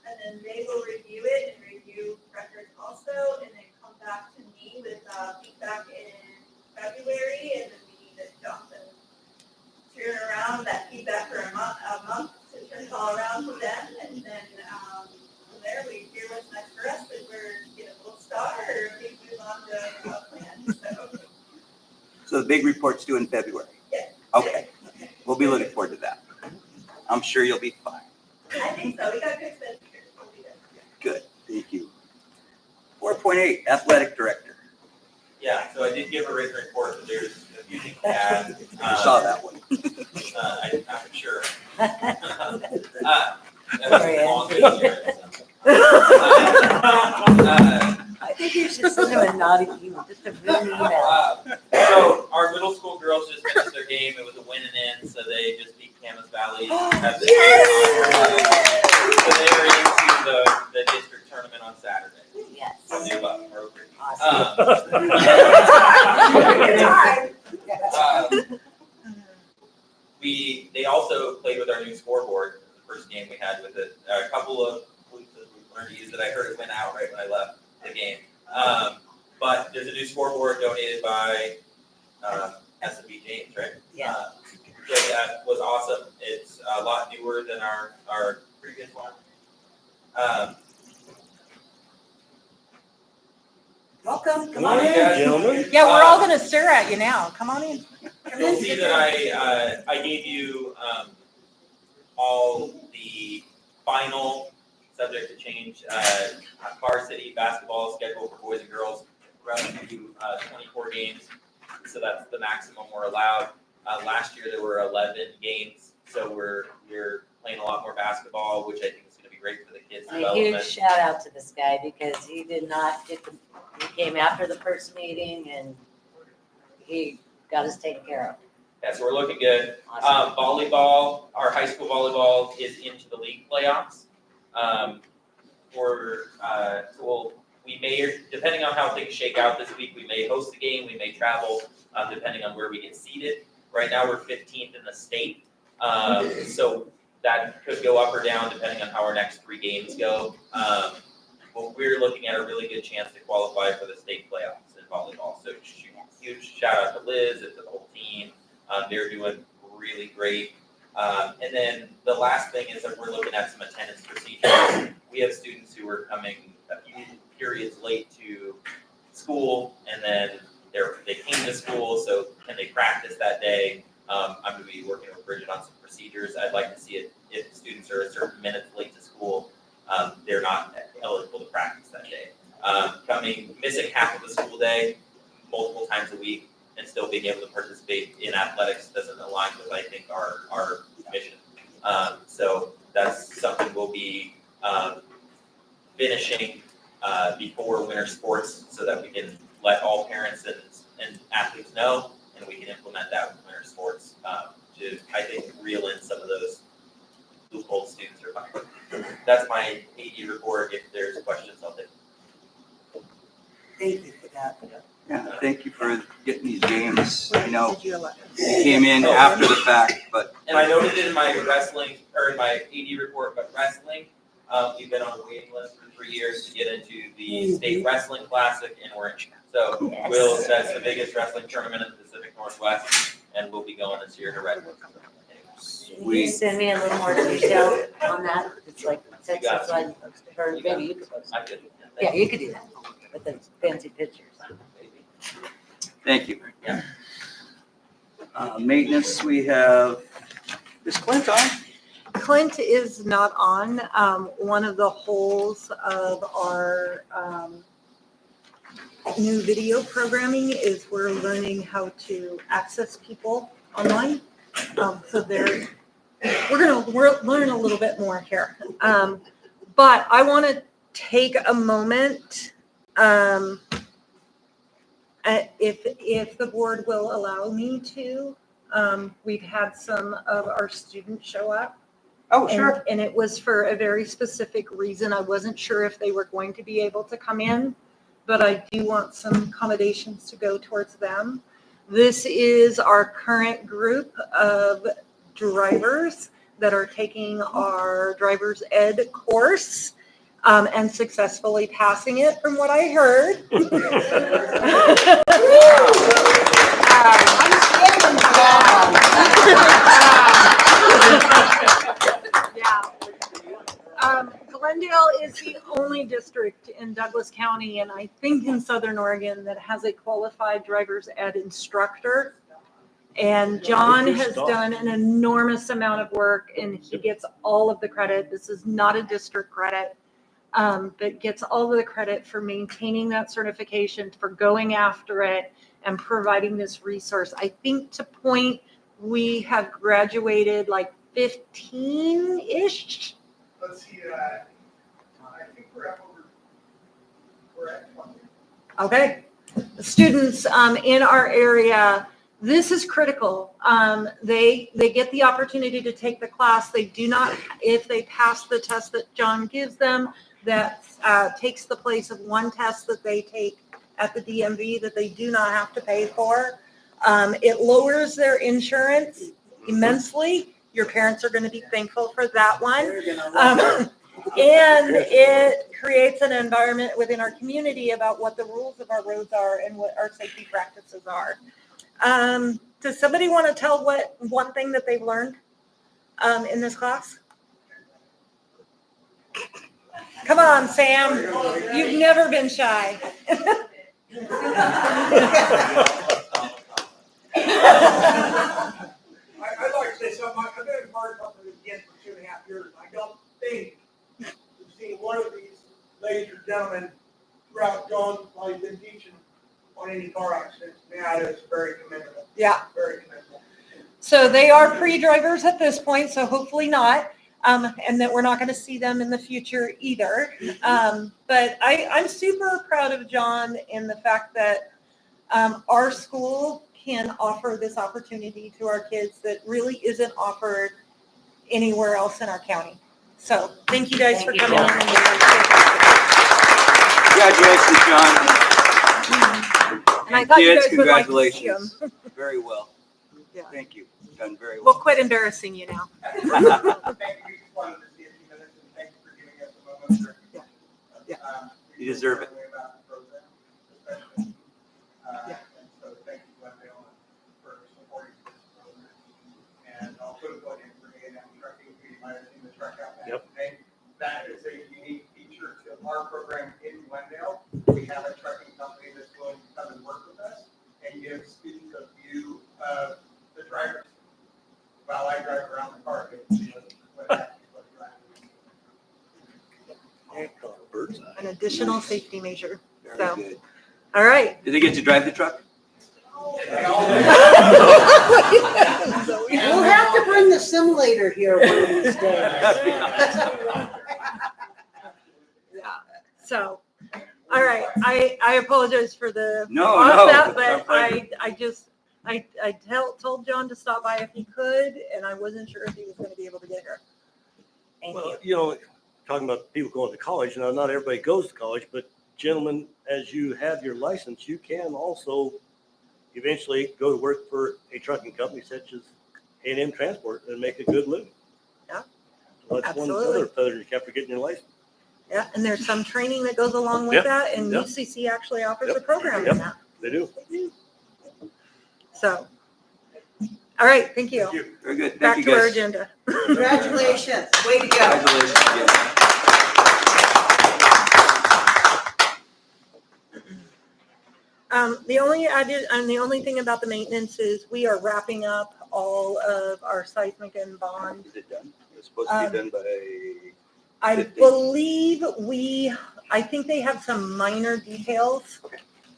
and then they will review it and review records also, and then come back to me with feedback in February, and then we need to jump and turn around that feedback for a month to turn it all around to them, and then from there we hear what's next for us, if we're get a gold star or if we move on to a plan. So the big report's due in February? Yeah. Okay, we'll be looking forward to that. I'm sure you'll be fine. I think so. We got good expenditures. We'll be good. Good, thank you. 4.8, athletic director. Yeah, so I did give a written report, but there's a few things to add. I saw that one. I'm sure. Sorry, Long Andy. picture. I think you should send him a just a real email. So our middle school girls just finished their game. It was a win and Camas Valley. At the So they're into the district tournament on Saturday. Yes. So they love Rotary. They also played with our new scoreboard. The first game we had with it. A couple of weeks we learned to use it. I heard it went out right when I left the game. But there's a new scoreboard donated by S&B James, right? Yeah. So that was awesome. It's a lot newer than our previous one. Welcome, Come on in, gentlemen. Yeah, we're all gonna stare at you now. Come on in. You'll see that I gave you all the final, subject to change, varsity basketball schedule for boys and girls. We're running to 24 games, so that's the maximum we're allowed. Last year there were 11 games, so we're playing a lot more basketball, which I think is going to be great for the kids' And a development. huge shout out to this guy because he did not get the, he came after the first meeting and he got us taken care of. Yeah, so we're looking good. Awesome. Volleyball, our high school volleyball is into the league playoffs. We may, depending on how things shake out this week, we may host the game, we may travel, depending on where we get seated. Right now, we're 15th in the state, so that could go up or down depending on how our next 3 games go. But we're looking at a really good chance to qualify for the state playoffs in volleyball. So huge shout out to Liz and to the whole team. They're doing really great. And then the last thing is that we're looking at some attendance procedures. We have students who are coming a few periods late to school, and then they came to school, so can they practice that day? I'm going to be working with Bridget on some procedures. I'd like to see it if students are a certain minutes late to school, they're not eligible to practice that day. Missing half of the school day multiple times a week and still being able to participate in athletics doesn't align with, I think, our mission. So that's something we'll be finishing before winter sports so that we can let all parents and athletes know, and we can implement that with winter sports to, I think, reel in some of those loophole students are finding. That's my AD report. If there's questions, I'll take them. Thank you for that. Yeah, thank you for getting these games. I know Did you elect? it came in after the fact, but And I noted it in my wrestling, or in my AD report, but wrestling, we've been on the waiting list for 3 years to get into the state wrestling classic, and we're in. So that's the biggest wrestling tournament in the Pacific Northwest, and we'll be going this year to Redwood. Can you send me a little more detail on that? It's like text it so I, or maybe you could post I it. could. Yeah, you could do that with the fancy pictures. thank you. Yeah. Maintenance, we have, is Clint on? Clint is not on. One of the holes of our new video programming is we're learning how to access people online. So we're going to learn a little bit more here. But I want to take a moment, if the board will allow me to. We've had some of our students show up. Oh, sure. And it was for a very specific reason. I wasn't sure if they were going to be able to come in, but I do want some accommodations to go towards them. This is our current group of drivers that are taking our driver's ed course and successfully passing it, from what I heard. Glendale is the only district in Douglas County, and I think in Southern Oregon, that has a qualified driver's ed instructor. And John has done an enormous amount of work, and he gets all of the credit. This is not a district credit, but gets all of the credit for maintaining that certification, for going after it, and providing this resource. I think to point, we have graduated like 15-ish. Let's see, I think we're at 20. Okay. Students in our area this is critical. They get the opportunity to take the class. They do not, if they pass the test that John gives them, that takes the place of one test that they take at the DMV that they do not have to pay for. It lowers their insurance immensely. Your parents are going to be thankful for that one. And it creates an environment within our community about what the rules of our roads are and what our safety practices are. Does somebody want to tell what one thing that they've learned in this class? Come on, Sam. You've never been shy. I'd like to say something. I've been a part of it again for 2.5 years. I don't think we've seen one of these ladies or gentlemen throughout John while he's been teaching on any car accidents. Yeah, it is very commendable. Yeah. Very commendable. So they are pre-drivers at this point, so hopefully not. And that we're not going to see them in the future either. But I'm super proud of John in the fact that our school can offer this opportunity to our kids that really isn't offered anywhere else in our county. So thank you guys for coming in. Congratulations, John. And I thought you guys would like to see Congratulations. Very well. Yeah. Thank you. Done very We'll well. quit embarrassing you now. Thank you. We just wanted to see a few minutes, and thank you for giving us a moment. Yeah. You deserve it. About the program, especially. And so thank you, Glendale, for supporting this program. And I'll put a plug in for A&M Trucking. You might have seen the truck out there today. That is a unique feature to our program in Glendale. We have a trucking company that's willing to come and work with us and give students a view of the drivers while I drive around the car. An additional safety measure. Very So, good. all right. Did they get to drive the truck? We'll have to bring the simulator here one of these days. So, all right. I apologize for the No, offset, no, but I told John to stop by if he could, and I wasn't sure if he was going to be able to get here. Thank you. Well, you know, talking about people going to college, you know, not everybody goes to college, but gentlemen, as you have your license, you can also eventually go to work for a trucking company such as A&M Transport and make a good living. Yeah, So that's one absolutely. other feather you have for getting your license. Yeah, and there's some training that goes along with Yep, that, and yep. UCC actually offers Yep, a program yep. in that. They do. So, all right, thank you. Very good. Back Thank you, to our guys. agenda. Congratulations. Way to go. Congratulations again. The only thing about the maintenance is we are wrapping up all of our seismic and bond. Is it done? It's supposed to be done by. I 15. believe I think they have some minor details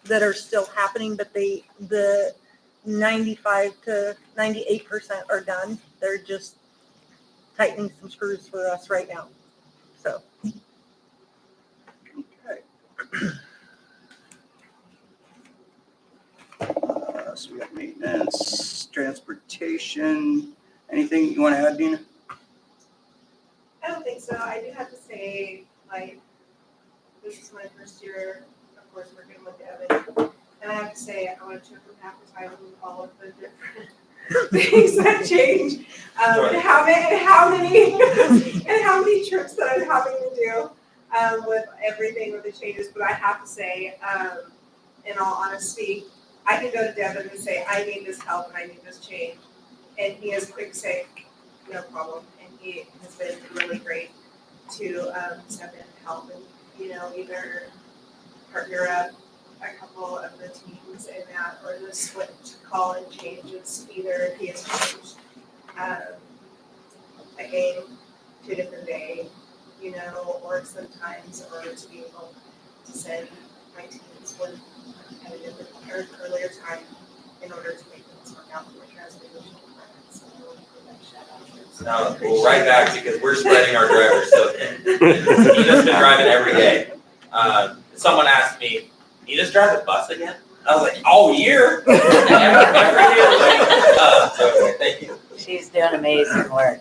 that are still happening, but the 95 to 98% are done. They're just tightening some screws for us right now. So. Okay. So we got maintenance, transportation. Anything you want to add, Dina? I don't think so. I do have to say, like, this is my first year, of course, working with Evan. And I have to say, I want to trip from half the time with all of the different things that change. And how many trips that I'm having to do with everything with the changes. But I have to say, in all honesty, I can go to Devin and say, I need this help and I need this change. And he is quick to say, no problem. And he has been really great to step in and help and, either partner up a couple of the teams in that or just switch call and changes. Either he has changed a game to a different day, or sometimes, or to be able to send my teams when at a different or earlier time in order to make things work out for my transportation department. So I really feel that shout out. Now, we'll right back because we're spreading our drivers so thin. Nina's been driving every day. Someone asked me, Nina's driving the bus again? I was like, all year? Every year. So anyway, thank you. She's doing amazing work.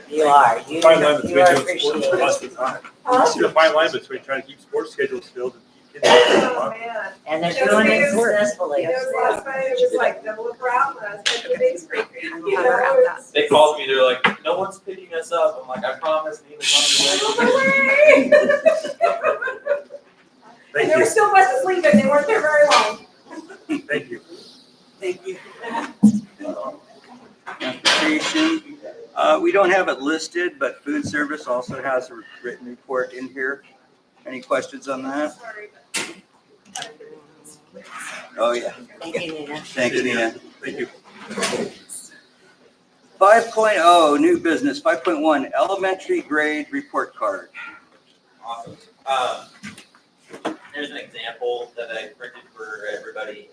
You are. You Fine line between are doing sports appreciated. and lots of time. Huh? You see the fine line between trying to keep sports schedules filled and keep kids. Oh, man. And they're It was doing it because- successfully. You know, last night it was like double a crowd when I was catching base creek. You Have her know, out it's- They called me, they're like, no one's picking us up. I'm like, I promise, Nina's on the way. And there were still buses leaving, they weren't there very long. Thank you. Thank you. Transportation, we don't have it listed, but food service also has a written report in here. Any questions on that? Sorry. Oh, yeah. Thank you, Nina. Thanks, Nina. Thank you. 5.0, new business. 5.1, elementary grade report card. Awesome. Here's an example that I printed for everybody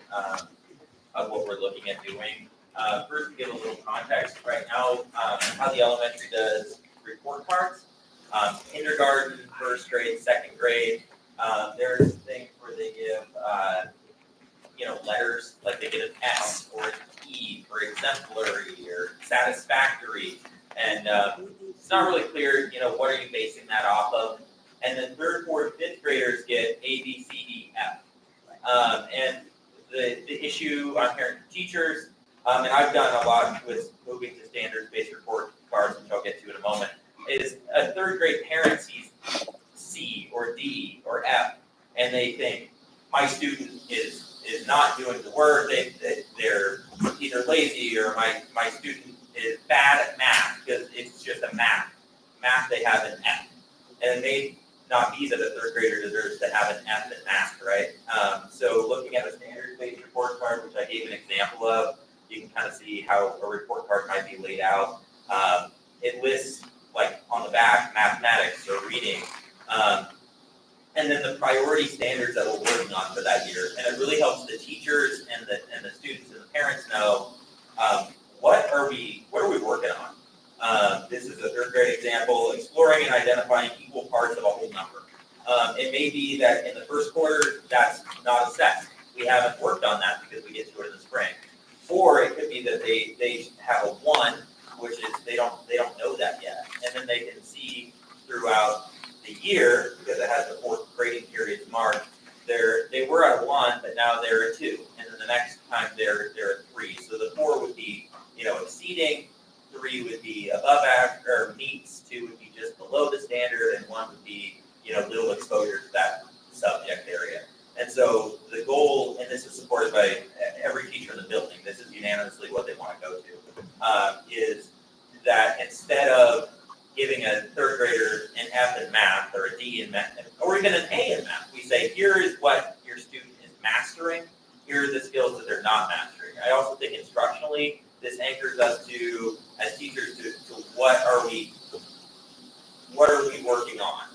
of what we're looking at doing. First, to get a little context, right now, how the elementary does report cards. Kindergarten, first grade, second grade, there's things where they give, letters, like they get an S or an E for exemplary or satisfactory. And it's not really clear, what are you basing that off of? And then third, fourth, fifth graders get A, B, C, D, F. And the issue I'm hearing from teachers, and I've done a lot with moving to standards-based report cards, which I'll get to in a moment, is a third grade parent sees C or D or F, and they think, my student is not doing the work, they're either lazy, or my student is bad at math, because it's just a math. Math, they have an F. And it may not be that a third grader deserves to have an F in math, right? So looking at a standards-based report card, which I gave an example of, you can kind of see how a report card might be laid out. It lists, like on the back, mathematics or reading, and then the priority standards that we're working on for that year. And it really helps the teachers and the students and the parents know what are we working on. This is a third grade example, exploring and identifying equal parts of a whole number. It may be that in the first quarter, that's not assessed. We haven't worked on that because we get to it in the spring. Or it could be that they have a 1, which is they don't know that yet. And then they can see throughout the year, because it has the 4th grading period marked, they were at a 1, but now they're a 2. And then the next time they're a 3. So the 4 would be, exceeding, 3 would be above average, or meets, 2 would be just below the standard, and 1 would be, little exposure to that subject area. And so the goal, and this is supported by every teacher in the building, this is unanimously what they want to go to, is that instead of giving a third grader an F in math or a D in math, or even an A in math, we say, here is what your student is mastering, here are the skills that they're not mastering. I also think instructionally, this anchors us to, as teachers, to what are we working on?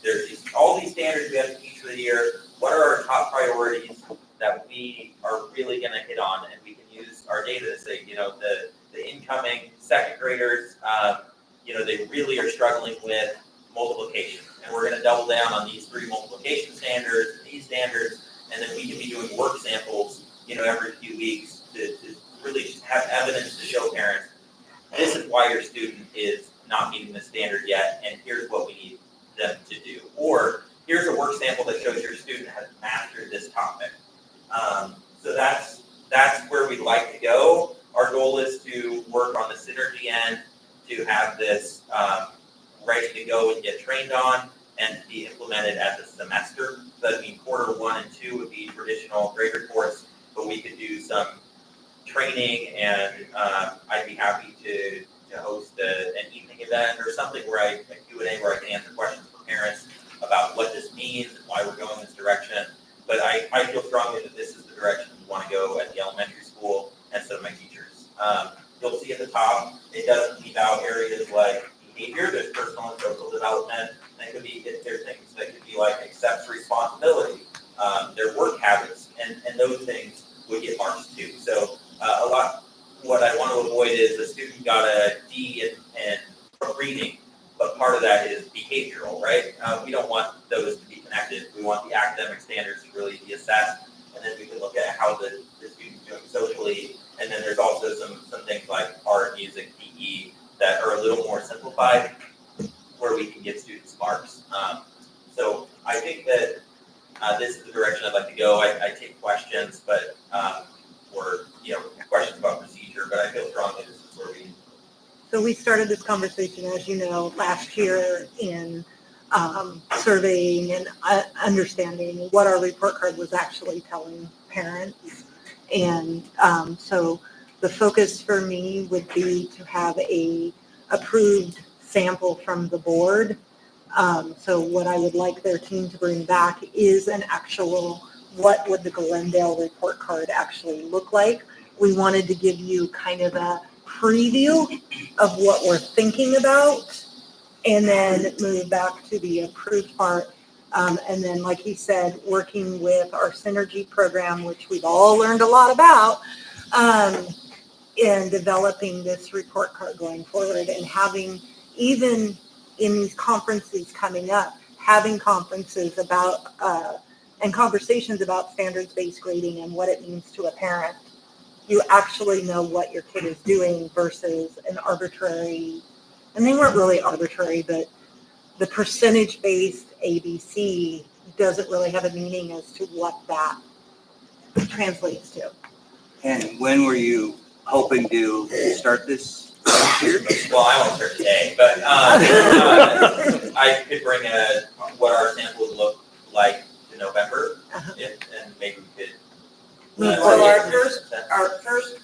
There's all these standards we have to teach for the year. What are our top priorities that we are really going to hit on? And we can use our data to say, the incoming second graders, they really are struggling with multiplication. And we're going to double down on these 3 multiplication standards, these standards, and then we can be doing work samples, every few weeks to really have evidence to show parents, this is why your student is not meeting the standard yet, and here's what we need them to do. Or here's a work sample that shows your student has mastered this topic. So that's where we'd like to go. Our goal is to work on the synergy end, to have this ready to go and get trained on, and to be implemented at the semester. So that means quarter 1 and 2 would be traditional grade reports, but we could do some training, and I'd be happy to host an evening event or something where a Q&A where I can answer questions from parents about what this means and why we're going this direction. But I feel strongly that this is the direction we want to go at the elementary school, and so do my teachers. You'll see at the top, it doesn't leave out areas like behavior. There's personal and social development. And there's things that could be like accepts responsibility, their work habits, and those things would get marks too. So what I want to avoid is a student got a D in reading, but part of that is behavioral, right? We don't want those to be connected. We want the academic standards to really be assessed, and then we can look how the student's doing socially. And then there's also some things like art, music, PE that are a little more simplified, where we can give students marks. So I think that this is the direction I'd like to go. I take questions, but or questions about procedure, but I feel strongly this is where we. So we started this conversation, as you know, last year in surveying and understanding what our report card was actually telling parents. And so the focus for me would be to have a approved sample from the board. So what I would like their team to bring back is an actual, what would the Glendale report card actually look like? We wanted to give you kind of a preview of what we're thinking about, and then move back to the approved part. And then, like he said, working with our synergy program, which we've all learned a lot about, in developing this report card going forward, and having, even in these conferences coming up, having conferences about and conversations about standards-based grading and what it means to a parent. You actually know what your kid is doing versus an arbitrary, and they weren't really arbitrary, but the percentage-based ABC doesn't really have a meaning as to what that translates to. And when were you hoping to start this year? Well, I won't start today, but I could bring what our sample would look like in November, and maybe we could. Well, our first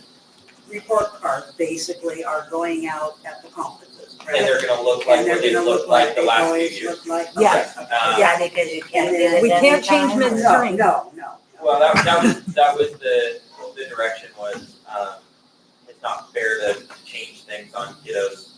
report cards basically are going out at the conferences, right? And they're gonna look like what they looked like the last few years. Yes. Yeah, because you can't do it. We can't change anytime. midstream. No. Well, that was the direction was, it's not fair to change things on kiddos,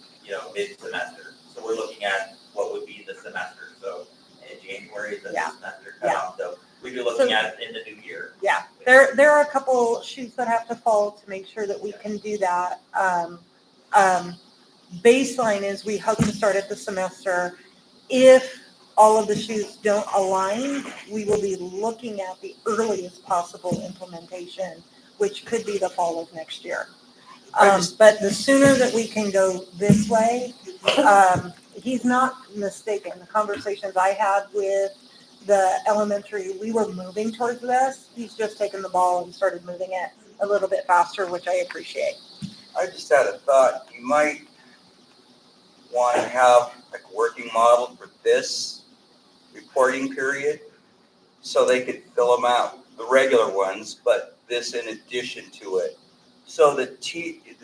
mid-semester. So we're looking at what would be the semester. So in January, the semester cutoff. So we'd be looking at it in the new year. Yeah, there are a couple shoes that have to fall to make sure that we can do that. Baseline is we hope to start at the semester. If all of the shoes don't align, we will be looking at the earliest possible implementation, which could be the fall of next year. But the sooner that we can go this way, he's not mistaken. The conversations I had with the elementary, we were moving towards this. He's just taken the ball and started moving it a little bit faster, which I appreciate. I just had a thought. You might want to have like a working model for this reporting period, so they could fill them out, the regular ones, but this in addition to it. So the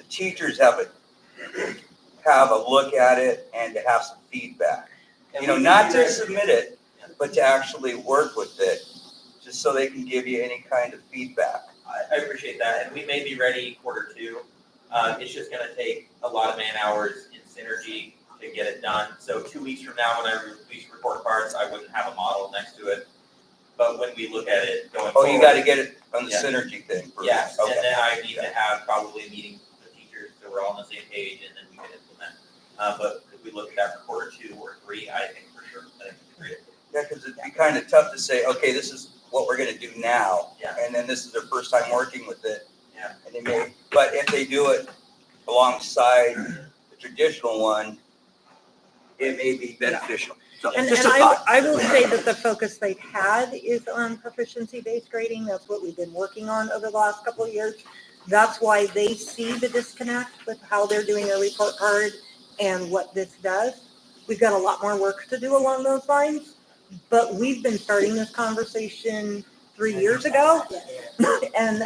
teachers have a look at it and to have some feedback. Not to submit it, but to actually work with it, just so they can give you any kind of feedback. I appreciate that, and we may be ready quarter 2. It's just gonna take a lot of man hours in synergy to get it done. So 2 weeks from now, when I release report cards, I wouldn't have a model next to it. But when we look at it going forward. Oh, you gotta get it on the synergy thing first. Yes, Okay. and then I need to have probably a meeting with the teachers so we're all on the same page, and then we can implement. But if we look at that for quarter 2 or 3, I think for sure, I think it's great. Yeah, because it'd be kind of tough to say, okay, this is what we're gonna do now. Yeah. And then this is their first time working with it. Yeah. And they may, but if they do it alongside the traditional one, it may be beneficial. So And just a thought. I will say that the focus they've had is on proficiency-based grading. That's what we've been working on over the last couple of years. That's why they see the disconnect with how they're doing their report card and what this does. We've got a lot more work to do along those lines, but we've been starting this conversation 3 years ago. And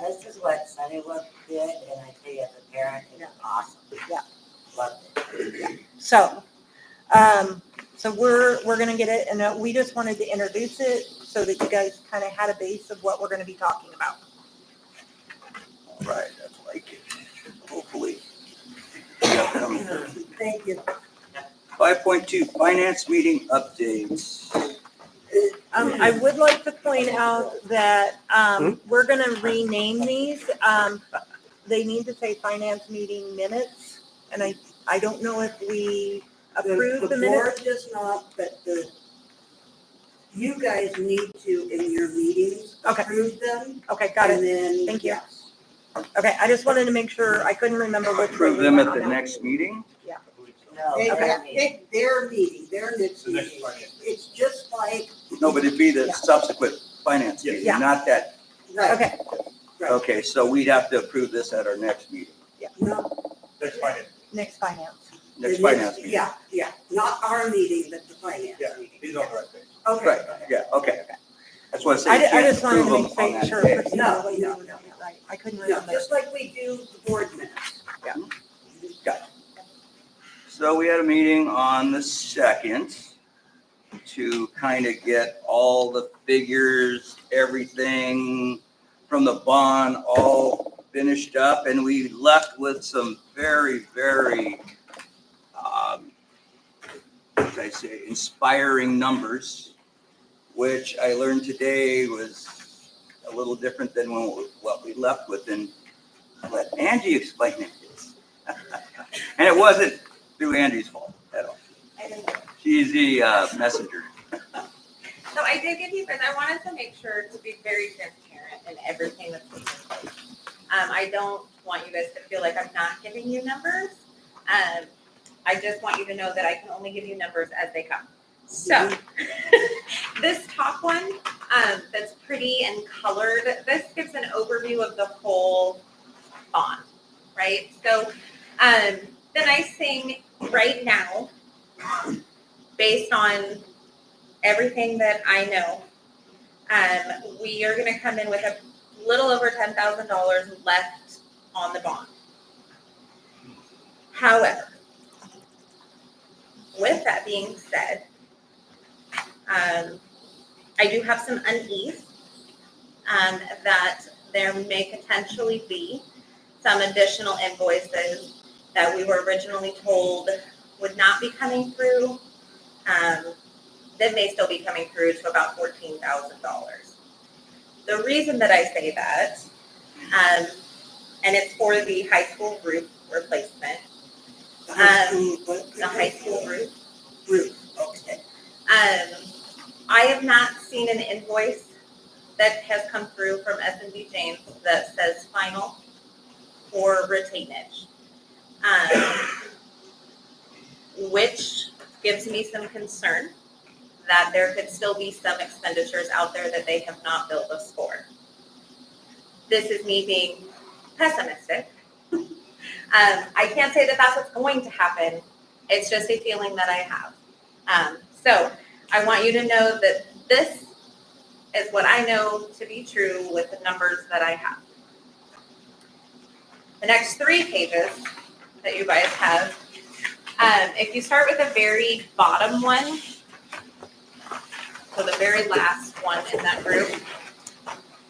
this is what Sunnywood did, and I tell you, as a parent, it's awesome. Yeah. Loved it. So, so we're going to get it, and we just wanted to introduce it so that you guys kind of had a base of what we're going to be talking about. All right, that's like it. Hopefully. Thank you. 5.2, finance meeting updates. I would like to point out that we're going to rename these. They need to say finance meeting minutes, and I don't know if we approved the board minutes. does not, but You guys need to, in your meetings, Okay. approve them. Okay, got And it. then. Thank you. yes. Okay, I just wanted to make sure, I couldn't remember which. Approve way we them went at the on that. next meeting? No, They their have meeting. picked their meeting, their next The next meeting. finance. It's just like, No, but it'd be the Yeah. subsequent finance meeting, Yeah. not that. right, Okay, right. Okay, so we'd have to approve this at our next meeting, No, Next finance. next finance. next finance meeting. Yeah, yeah, not our meeting, but the finance Yeah, meeting. he's on the right page. Okay. Right, yeah, okay. That's what I say, I you I can't just wanted approve to them on make that sure. day. procedurally No, we no, were doing it right. I couldn't No, remember. just like we do the board minutes. So we had a meeting on the 2nd to kind of get all the figures, everything from the bond all finished up. And we left with some very, very, what should I say, inspiring numbers, which I learned today was a little different than what we left with. And I'll let Angie explain it. And it wasn't through Angie's fault at all. She's the messenger. So I did give you, but I wanted to make sure to be very transparent in everything that's taking place. I don't want you guys to feel like I'm not giving you numbers. I just want you to know that I can only give you numbers as they come. So this top one, that's pretty and colored, this gives an overview of the whole bond, right? So the nice thing right now, based on everything that I know, we are going to come in with a little over $10,000 left on the bond. However, with that being said, I do have some unease that there may potentially be some additional invoices that we were originally told would not be coming through, that may still be coming through to about $14,000. The reason that I say that, and it's for the high school roof replacement. The high school roof. Roof, okay. I have not seen an invoice that has come through from S&B James that says final or retainage, which gives me some concern that there could still be some expenditures out there that they have not billed us for. This is me being pessimistic. I can't say that that's what's going to happen. It's just a feeling that I have. So I want you to know that this is what I know to be true with the numbers that I have. The next 3 pages that you guys have, if you start with the very bottom one, so the very last one in that group,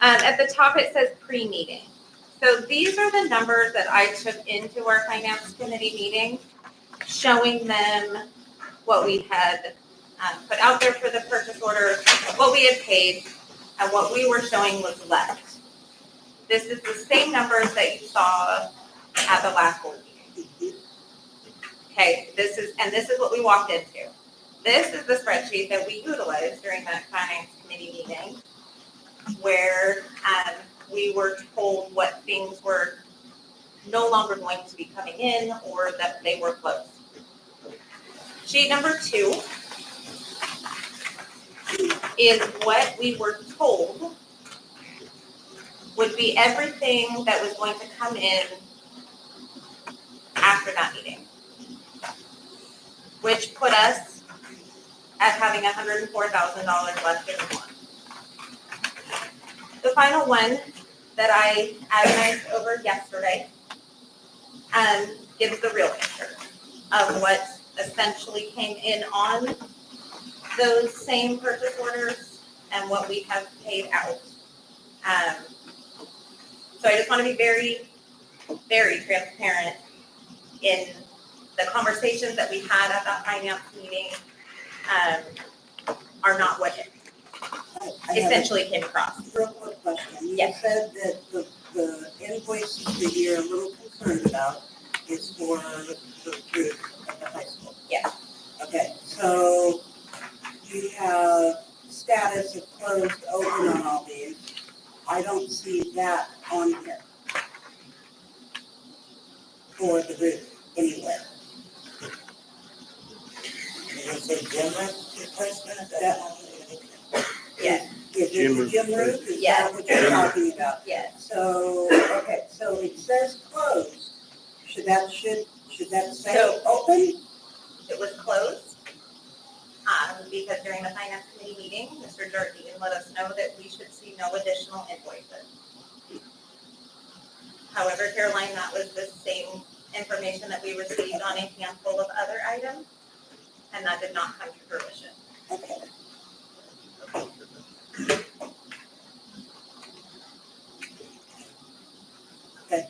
at the top it says pre-meeting. So these are the numbers that I took into our finance committee meeting, showing them what we had put out there for the purchase order, what we had paid, and what we were showing was left. This is the same numbers that you saw at the last board meeting. Okay, this is what we walked into. This is the spreadsheet that we utilized during that finance committee meeting, where we were told what things were no longer going to be coming in or that they were closed. Sheet number 2 is what we were told would be everything that was going to come in after that meeting, which put us at having $104,000 left in the fund. The final one that I agonized over yesterday gives the real picture of what essentially came in on those same purchase orders and what we have paid out. So I just want to be very, very transparent in the conversations that we had at that finance meeting are not what it essentially came across. Real quick question. Yes. You said that the invoices that you're a little concerned about is for the roof at the high school. Yeah. Okay, so you have staff closed, open on all these. I don't see that on here for the roof anywhere. Is it gym replacement? Yes. Is Gym it the gym roof. roof? Is Yes. that what you're talking about? Yes. So, okay, so it says closed. Should that say So- open? It was closed, because during the finance committee meeting, Mr. Jardine let us know that we should see no additional invoices. However, Caroline, that was the same information that we received on a handful of other items, and that did not come to fruition. Okay.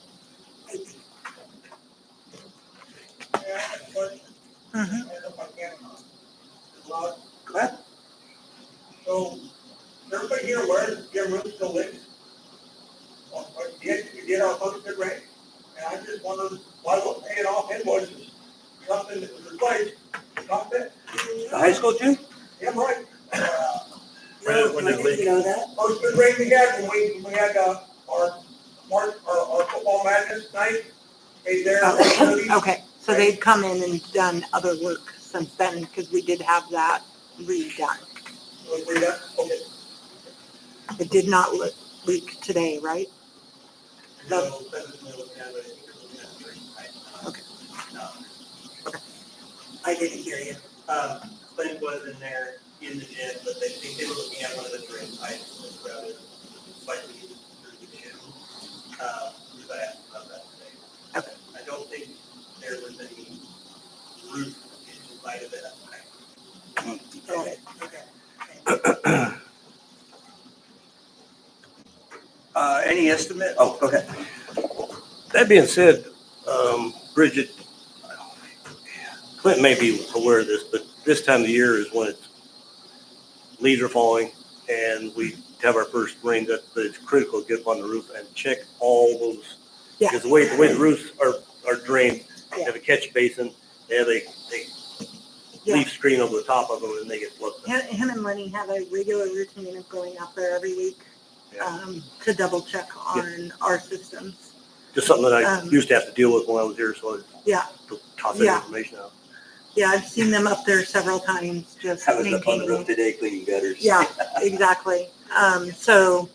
Mhm. Go ahead. So, everybody here aware that gym room still leaks? We did our posted rate, and I just wondered why we're paying off invoices, something that was replaced, not that. The high school gym? Yeah, right. When I it leaks. didn't know that. Posted rate we had when we had, our football madness night, hey there. Okay, so they've come in and done other work since then, because we did have that redone. Okay. It did not leak today, right? No, that's what we're looking at, but I think we're looking at three, right? Okay. I didn't hear you. Clint was in there in the gym, but they think they were looking at one of the drain pipes that's rather slightly through the gym. Because I asked about that today. Okay. I don't think there was any roof inside of that pipe. Okay, okay. Any estimate? Oh, go ahead. That being said, Bridget, Clint may be aware of this, but this time of the year is when leaves are falling and we have our first rain, that it's critical to get up on the roof and check all those. Yeah. Because the way the roofs are drained, they have a catch basin, they have a Yeah. leaf screen over the top of them and they get flooded. Him and Lenny have a regular routine of going out there every week Yeah. to double check on our systems. Just something that I Um, used to have to deal with when I was here, so I Yeah, toss that Yeah. information out. yeah, I've seen them up there several times, just I was up on the maintaining roof it. today cleaning gutters. Yeah, exactly. So,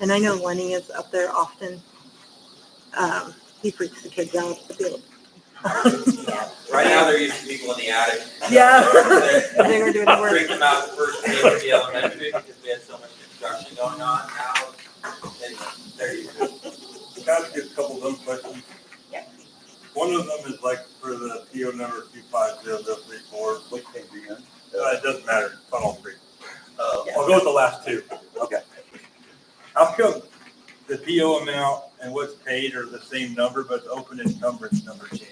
and I know Lenny is up there often. He freaks the kids out at the field. Right now, they're using people in the attic. Yeah, they were doing the work. Freaked them out the first day of the elementary because we had so much construction going on now. Anyway, there you go. Can I ask you a couple of them questions? Yeah. One of them is like for the PO number 250034. Which page are you on? It doesn't matter, it's on all three. Yeah. I'll go with the last two. Okay. How come the PO amount and what's paid are the same number, but the open encumbrance number changes?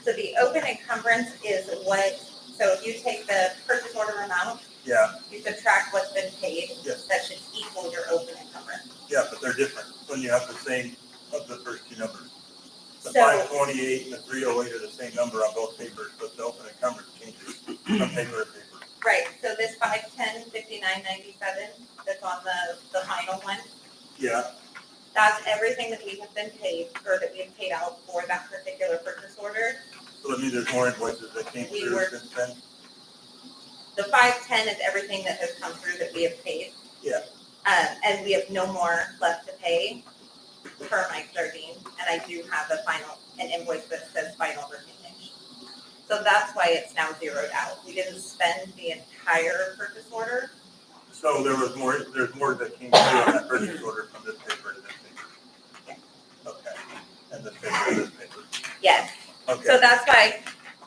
So the open encumbrance is what, so if you take the purchase order amount, Yeah, you subtract what's been paid, Yes. that should equal your open encumbrance. yeah, but they're different when you have the same of the first two numbers. The So- 528 and the 308 are the same number on both papers, but the open encumbrance changes from paper to paper. Right, so this 510/59/97 that's on the final one, Yeah, that's everything that we have been paid, or that we have paid out for that particular purchase order. so that means there's more invoices that came We through were- since then. The 510 is everything that has come through that we have paid. Yeah. And we have no more left to pay per Mike Jardine, and I do have an invoice that says final retainage. So that's why it's now zeroed out. We didn't spend the entire purchase order. So there's more that came through on that purchase order from this paper to this paper. Okay, and this paper to this paper. Yes, so Okay, that's why,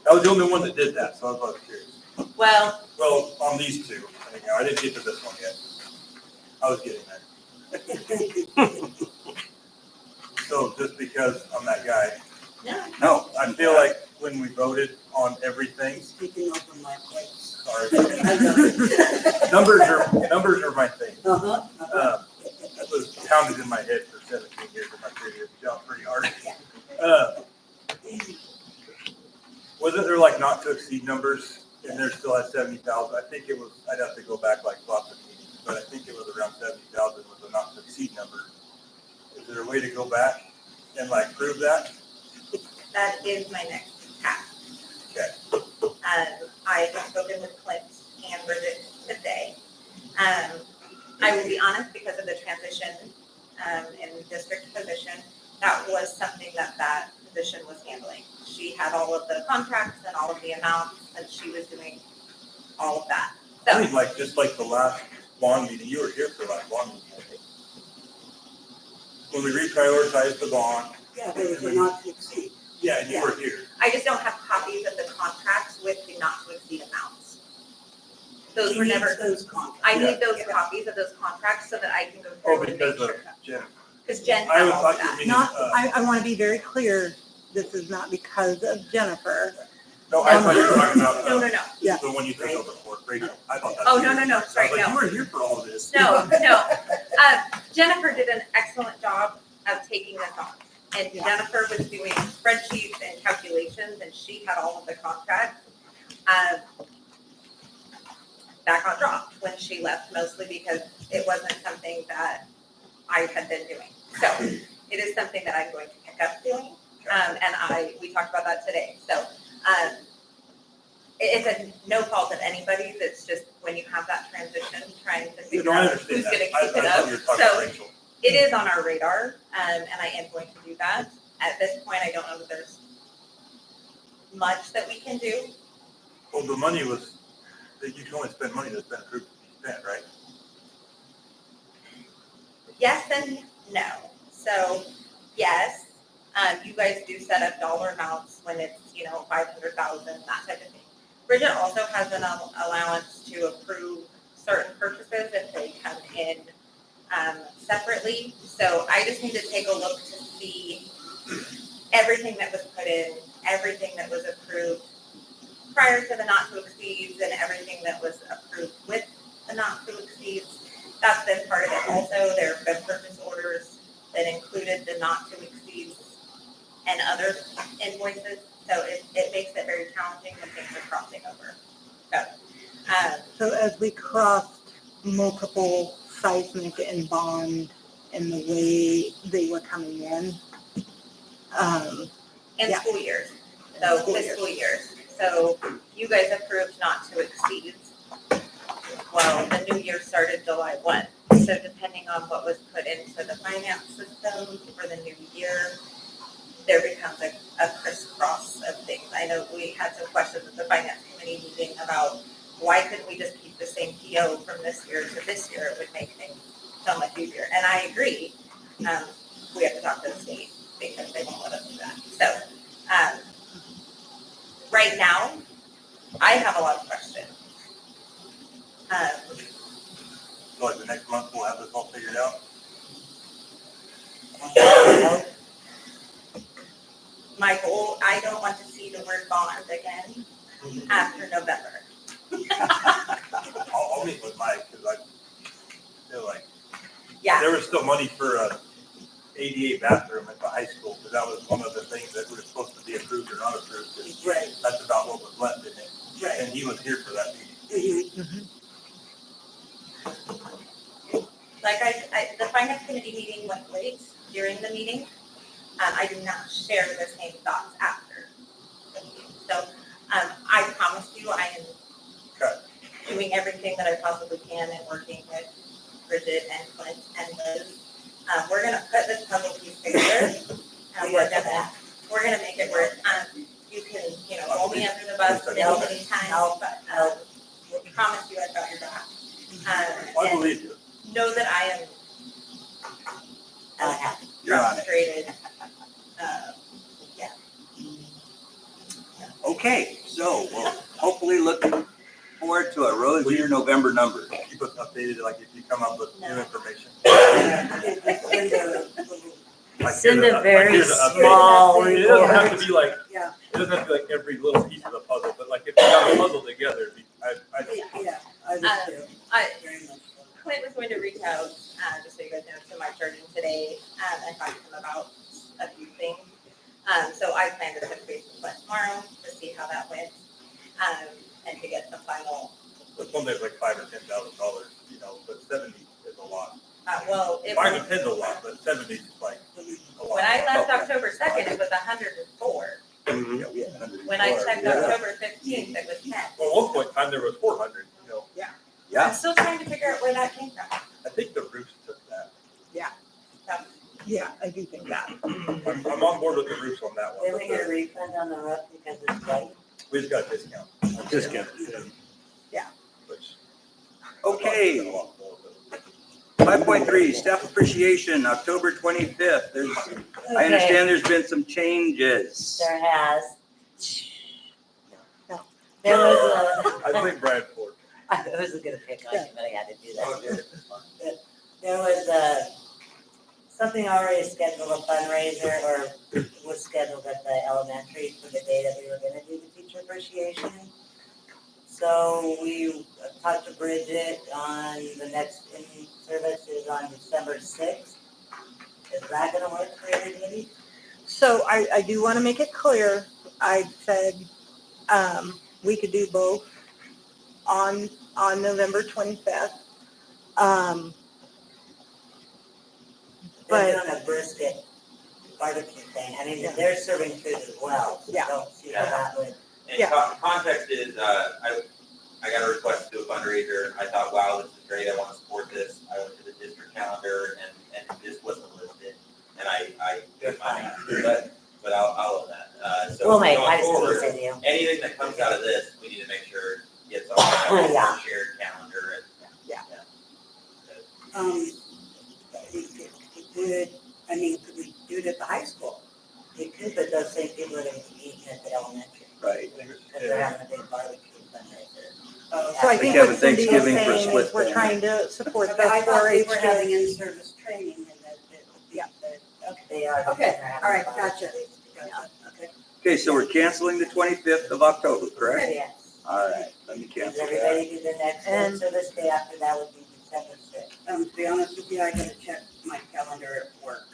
that was the only one that did that, so I was curious. well, Well, on these two, anyhow, I didn't get to this one yet. I was getting there. So just because I'm that guy, no, No, I feel like when we voted on everything, Speaking over my place. sorry, I know. numbers are my thing. Uh-huh. That was pounded in my head for 17 years in my previous job pretty hard. Wasn't there like not to exceed numbers and they're still at 70,000. I think it was, I'd have to go back like lots of meetings, but I think it was around 70,000 was a not to exceed number. Is there a way to go back and like prove that? That is my next task. Okay. I have spoken with Clint and Bridget today. I will be honest, because of the transition in the district position, that was something that position was handling. She had all of the contracts and all of the amounts, and she was doing all of that. I So, think like, just like the last bond meeting, you were here for the last bond meeting, I think. When we reprioritized the bond. Yeah, there was a not to exceed. Yeah, and you were here. I just don't have copies of the contracts with the not to exceed amounts. Those were never, Those contracts. I need those copies of those contracts so that I can go Oh, through and make because of sure. Jen. Because Jen I had was all of talking, that. meaning, Not, I want to be very clear, this is not because of Jennifer. no, I thought you were talking about, No. Yeah. the one you took over for, Rachel. I thought that. Oh, no, sorry, I was like, no. you were here for all of this. No. Jennifer did an excellent job of taking this on. And Jennifer was doing spreadsheets and calculations, and she had all of the contracts. That got dropped when she left, mostly because it wasn't something that I had been doing. So it is something that I'm going to pick up doing. And we talked about that today. So it's a no fault of anybody's. It's just when you have that transition, trying to figure out who's going to keep it I thought up. you were talking So to Rachel. it is on our radar, and I am going to do that. At this point, I don't know that there's much that we can do. Well, the money was, that you can only spend money that's been approved to be spent, right? Yes and no. So, yes, you guys do set up dollar amounts when it's, 500,000, that type of thing. Bridget also has an allowance to approve certain purchases if they come in separately. So I just need to take a look to see everything that was put in, everything that was approved prior to the not to exceeds, and everything that was approved with the not to exceeds. That's been part of it also. There have been purchase orders that included the not to exceeds and other invoices. So it makes it very challenging when things are crossing over. So as we crossed multiple seismic and bond and the way they were coming in. School years, so fiscal years. So you guys approved not to exceed. Well, the new year started July 1. So depending on what was put into the finance system for the new year, there becomes a crisscross of things. I know we had some questions at the finance committee meeting about why couldn't we just keep the same PO from this year to this year? It would make things so much easier. And I agree. We have to talk to the state because they won't let us do that. So right now, I have a lot of questions. So like the next month we'll have this all figured out. My goal, I don't want to see the word bond again after November. I'll meet with Mike because I feel like Yeah, there was still money for a ADA bathroom at the high school because that was one of the things that was supposed to be approved or not approved. Right. That's about what was left in it. Right. And he was here for that meeting. like the finance committee meeting went late during the meeting. I did not share the same thoughts after the meeting. So I promise you I am doing everything that I possibly can and working with Bridget and Clint and Liz. We're gonna put this puzzle piece together. We're gonna make it work. You can, roll me under the bus many times, but I promise you I've got your back. I believe you. Know that I am You're on it. frustrated. Okay, so we'll hopefully look forward to a rosier November number. Keep us updated, like if you come up with new information. Like, Send here's a very here's an update. small It doesn't have to report. be like, Yeah. it doesn't have to be like every little piece of the puzzle, but like if you got a puzzle together, I Yeah, I would too. Very much so. Clint was going to reach out, just so you guys know, to Mike Jordan today, and talk to him about a few things. So I plan to touch base with Clint tomorrow to see how that went, and to get the final, It's one that's like $5,000 or $10,000, you know, but 70 is a lot. well, it 5 was, to 10 is a lot, but 70 is like a lot. when I left October 2nd, it was 104. Mhm. Yeah, we had 100 When I before. checked Yeah. October 15th, it was 10. Well, at one point in time, there was 400, you know. I'm still trying to figure out where that came from. I think the roofs took that. Yeah, I do think that. I'm on board with the roofs on that one. Did but we get a the- refund on the roof because it's white? We just got a discount. Discount. Which- Okay. 5.3, staff appreciation, October 25th. I understand there's been some changes. There has. There was I think Brad Ford. I wasn't gonna pick on you, but I had to do Oh, that. There was something already scheduled, a fundraiser, or was scheduled at the elementary for the day that we were gonna do the teacher appreciation. So we talked to Bridget on the next in-service is on December 6th. Is that gonna work for everybody? So I do want to make it clear, I said, we could do both on November 25th. They're But, doing a brisket barbecue thing. I mean, they're serving food as well. So Yeah. I don't see how that would. And Yeah. context is, I got a request to do a fundraiser. I thought, wow, this is great. I want to support this. I went to the district calendar and this wasn't listed. And I did my, but I'll own that. So Well, mate, going I just forward, teasing you. anything that comes out of this, we need to make sure it gets on our Yeah. shared calendar and. Could we do it at the high school? You could, but those same people are gonna be eating at the elementary. Right. Because they're having a big barbecue fundraiser. so I think having what Cindy is Thanksgiving for a saying split is we're then. trying to support the Okay, I thought we 4-H. were having in-service training and that it would be, Yeah. okay. They are. because Okay, they're having all right, a gotcha. barbecue. Okay. Okay, so we're canceling the 25th of October, correct? Yes. All right, let me Does cancel that. everybody do the next one? And- So this day after that would be December 6th. To be honest with you, I gotta check my calendar at work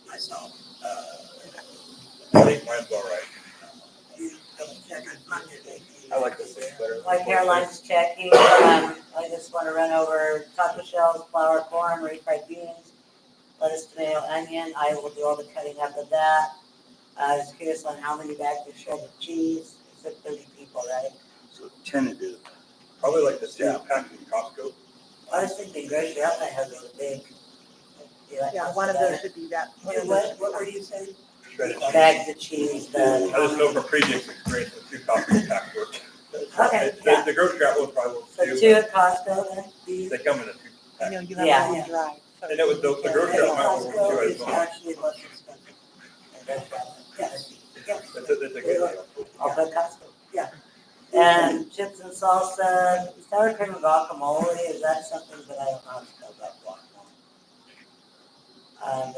myself. I think mine's all right. Double check on Monday. I like this thing better. While Caroline's checking, I just want to run over taco shells, flour, corn, refried beans, lettuce, tomato, onion. I will do all the cutting up of that. I was curious on how many bags of shredded cheese. It's like 30 people, right? So tentative. Probably like the same pack from Costco. I was thinking grocery outlet has those big. Yeah, one of those should be that. What were you saying? Shredded cheese. Bags of cheese, I just know from previous experience with 2 Costco packs work. Okay, yeah. The grocery outlet probably will So too. 2 at Costco then? They come in a 2 I pack. know you have Yeah. a long drive. so- And it was the grocery outlet might work too Costco as is well. actually less expensive. than grocery outlet. That's a good deal. I'll put Costco. Yeah. And chips and salsa, sour cream and guacamole, is that something that I don't know how to spell that guacamole?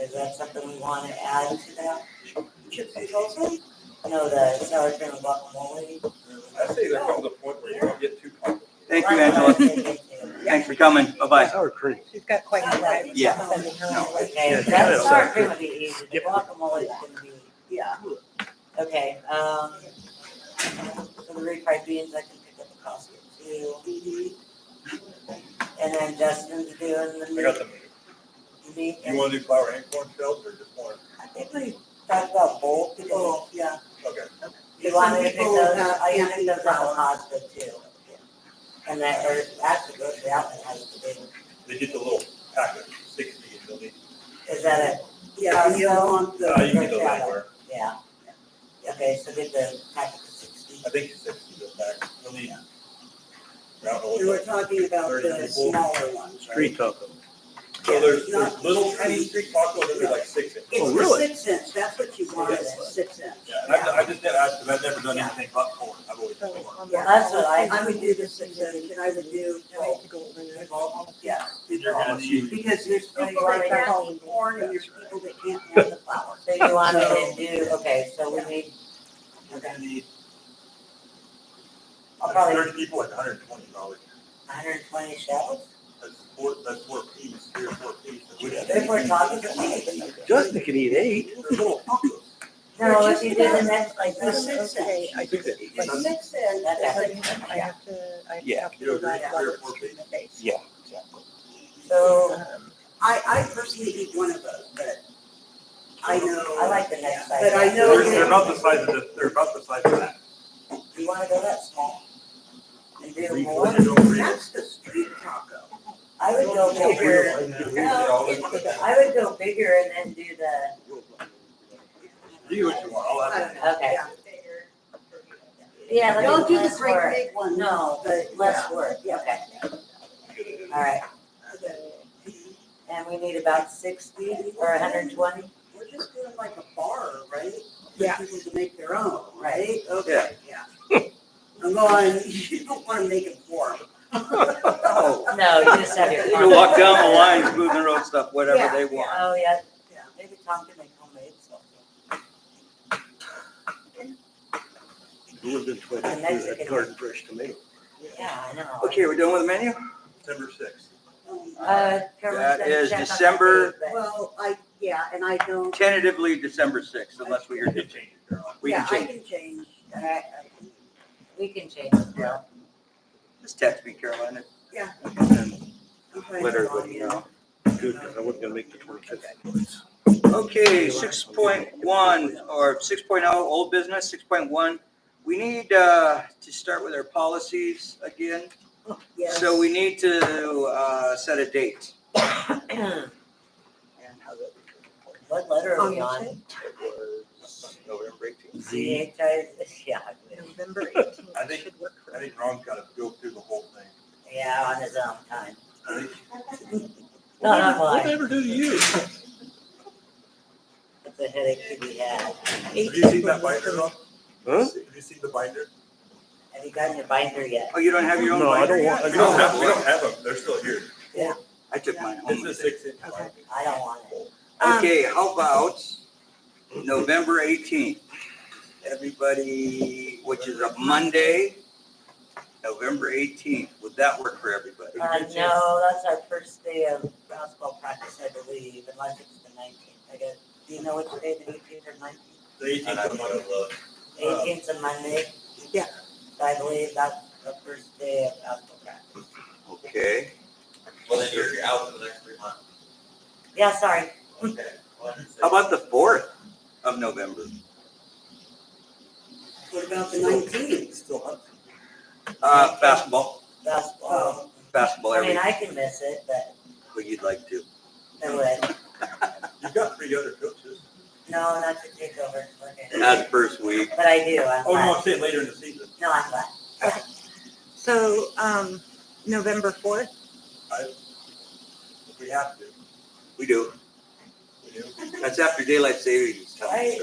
Is that something we want to add to that? Chips and salsa? No, the sour cream and guacamole. I say there comes a point where you don't get too complicated. Thank you, Angela. Thanks for coming. Bye-bye. Sour cream. She's got quite a drive. Yeah. Sending her No. away. Okay, Yeah, that yeah, sour sour cream would be easy, the guacamole is gonna be, Yeah. okay, so the refried beans I can pick up at Costco too. And then Justin's doing the I got the meat. meat. You want to do flour and corn shells or just one? I think we talked about both, because Oh, yeah. Okay. you want me to pick Some those, people I can can't pick those eat out flour. of Costco too. And that, or actually grocery outlet has the big, They get the little pack of 60 and they'll need. is that Yeah, and you want You the, can get those anywhere. yeah. Okay, so get the packet of 60. I think it's 60 the pack. You'll need. I don't know what we were the- talking about 30 the people. smaller ones, right? Street taco. So there's little tiny street tacos that are like 6 inches. It's Oh, the really? 6 inch, that's what you want, is 6 inch. Yeah, and I just did ask because I've never done anything but corn. I've always done corn. Yeah, that's what I would do the 6 inch, and I would do, yeah. You're gonna need. Because there's Oh, people you want that me can't to- eat corn, and there's people that can't have the flour. So you want me to do, okay, so we need, You're gonna need. I'll probably 30 people like $120. 120 shells? That's 4 pieces, 3 or 4 pieces. If we're talking about. Justin can eat 8. They're little tacos. No, if you do the next, like, The 6 Okay, inch. I think that- The 6 inch. I have to, I Yeah. have to do that Three or level four to feet. the base. Yeah, exactly. So Um, I personally need one of those, but I know. I like the next size. But I know. They're about the size of this, they're about the size of that. You wanna go that small? And do Three, more? four, you don't read it. That's the street taco. I would go bigger, I would go bigger and then do the, Do what you want, I'll have it. okay. Yeah. Yeah, let Don't me do the less great work. big one. No, but less work, okay. All right, and we need about 60 or 120? We're just doing like a bar, right? Yeah. For people to make their own, right? Yeah. Okay, yeah. I'm going, you don't want to make it for them. No. No, you just have your. You can walk down the line, smooth the road stuff, whatever Yeah, they want. Oh, yeah, Yeah. maybe Tom can make homemade stuff. It would have been 20, The Mexican- that garden fresh tomato. Yeah, I know. Okay, we're done with the menu? December 6th. Cameron's That gonna is check on that December- date, but- Well, and I don't. Tentatively December 6th, unless we hear You can different. change it, Carol. We can Yeah, change I it. can change. All right. We can change as well. Just text me, Caroline, Yeah. and Okay. let everybody know. Good, because I wasn't gonna make the 25th. Okay, 6.1 or 6.0, old business, 6.1. We need to start with our policies again. Yes. So we need to set a date. What letter are On we the on? check, It was November 18th. CHI, yeah, November 18th I think- should work for I think Ron's gotta go through the whole thing. yeah, on his own time. I think Not on mine. Whatever do to you? It's a headache to be had. Have you seen that binder, Ron? Huh? Have you seen the binder? Have you gotten your binder yet? Oh, you don't have your own No, I binder don't yet? want- I We don't have them, they're still here. I took mine It's home. a 6-inch Okay. binder. I don't want it. Okay, how about November 18th? Everybody, which is a Monday, November 18th. Would that work for everybody? No, that's our first day of basketball practice, I believe, unless it's the 19th. I guess, do you know which day, the 18th or 19th? The 18th of Monday. 18th is a Monday. Yeah. I believe that's the first day of basketball practice. Okay. Well, then you're out for the next 3 months. Yeah, sorry. Okay. How about the 4th of November? What about the 19th? Still up. Basketball, Basketball. basketball I mean, every, I can miss it, but who you'd like to. I would. You've got 3 other coaches. No, not to take over. Okay. That first week. But I do, I'm Oh, no, glad. I'm saying later in the season. No, I'm glad. So, November 4th, If we have to, We do. we do. That's after daylight savings time. Right.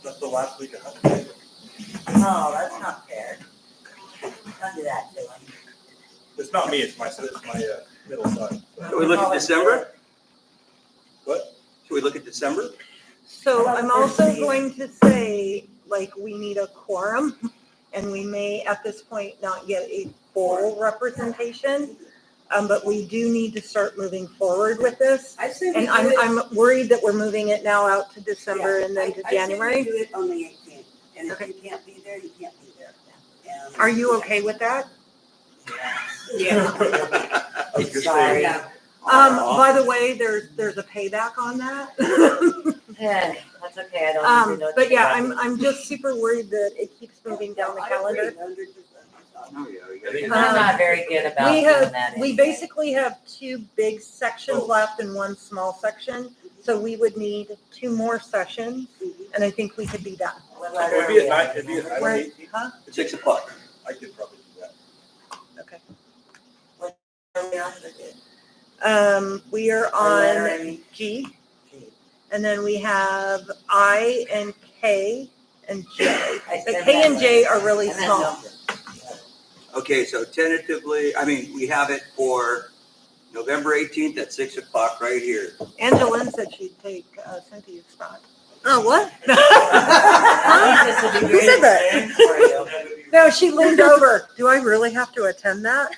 That's the last week of hunting. No, that's not fair. Don't do that to him. It's not me, it's my middle son. Should we look at December? What? Should we look at December? so I'm also going to say, like, we need a quorum, and we may at this point not get a full representation, but we do need to start moving forward with this. I say we And do I'm, it. I'm worried that we're moving it now out to December and then to I say we January. do it on the 18th, and if Okay. you can't be there, you can't be there. And- Are you okay with that? Yeah. I was gonna Sorry. say, Yeah. By the way, there's a payback on that. Yeah, that's okay, I don't even know. what But to yeah, do. I'm just super worried that it keeps moving down the I calendar. agree 100%. Oh, yeah, we I got think it. I'm not very good about We doing have, that we anyway. basically have 2 big sections left and 1 small section. So we would need 2 more sessions, and I think we could be done. What letter It'd are be we at on? night, it'd be at night, Right, huh? 6 o'clock. I could probably do that. Okay. Are we on? We are What letter are on we? G, G. and then we have I and K and J. I The said K that and J letter. are really I meant small. number. Okay, so tentatively, we have it for November 18th at 6 o'clock right here. Angelyn said she'd take Cynthia's spot. Oh, what? This would be Who great said that? experience for you. No, she leaned over. Do I really have to attend that?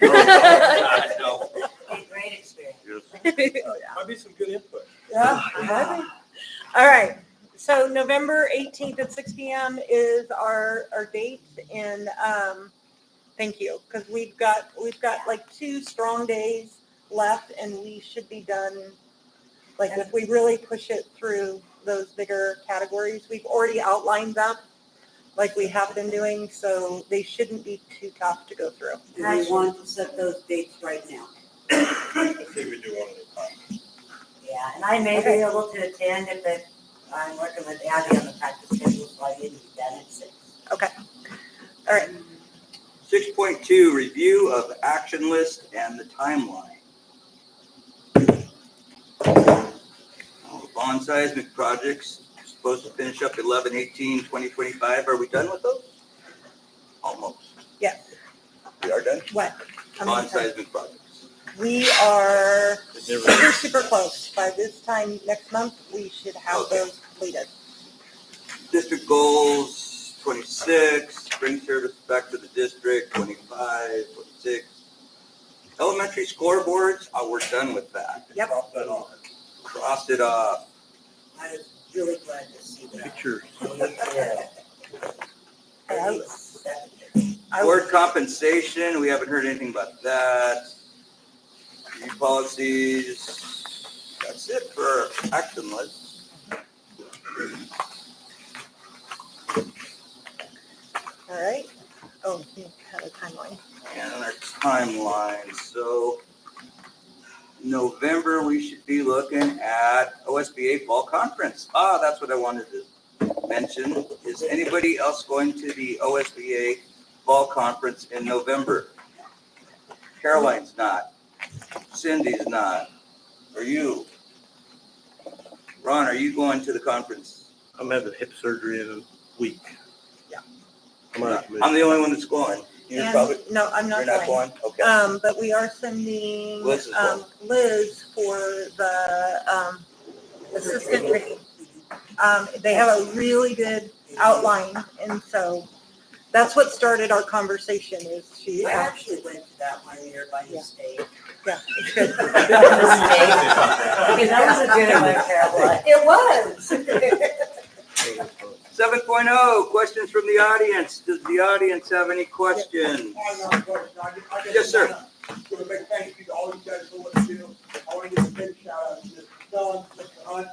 No. Be a great experience. Might be some good input. Yeah. All right. So November 18th at 6 PM is our date, and thank you, because we've got like 2 strong days left, and we should be done. Like if we really push it through those bigger categories, we've already outlined them like we have been doing, so they shouldn't be too tough to go through. Do we want to set those dates right now? I think we do one at a time. Yeah, and I may be able to attend if I'm working with Abby on the practice schedule, so I need to be done at 6. Okay. All right. 6.2, review of action list and the timeline. Bond seismic projects, supposed to finish up 11/18/2025. Are we done with those? Almost. Yeah. We are done? What? Bond seismic projects. We are super close. By this time next month, we should have those completed. District goals, 26, bring service back to the district, 25, 26. Elementary scoreboards, we're done with that. Yep. Cross that off. Crossed it off. I was really glad to see that. Pictures. Board compensation, we haven't heard anything about that. Review policies, that's it for action list. All right. Oh, you had a timeline. And our timeline, so November, we should be looking at OSBA Fall Conference. That's what I wanted to mention. Is anybody else going to the OSBA Fall Conference in November? Caroline's not. Cindy's not. Are you? Ron, are you going to the conference? I'm having hip surgery in a week. Yeah. I'm the only one that's going. You're And- probably, No, I'm not you're not going. going? Okay. But we are sending Liz is going. Liz for the assistant training. They have a really good outline, and so that's what started our conversation. Is she? I actually went to that one year by mistake. Yeah, it's good. Because that was a good one, Carol. It was. 7.0, questions from the audience. Does the audience have any questions? Yes, sir. Want to make thank you to all you guys for what you do. I want to give a big shout out to Mr. Dillon, Mr. Hunt.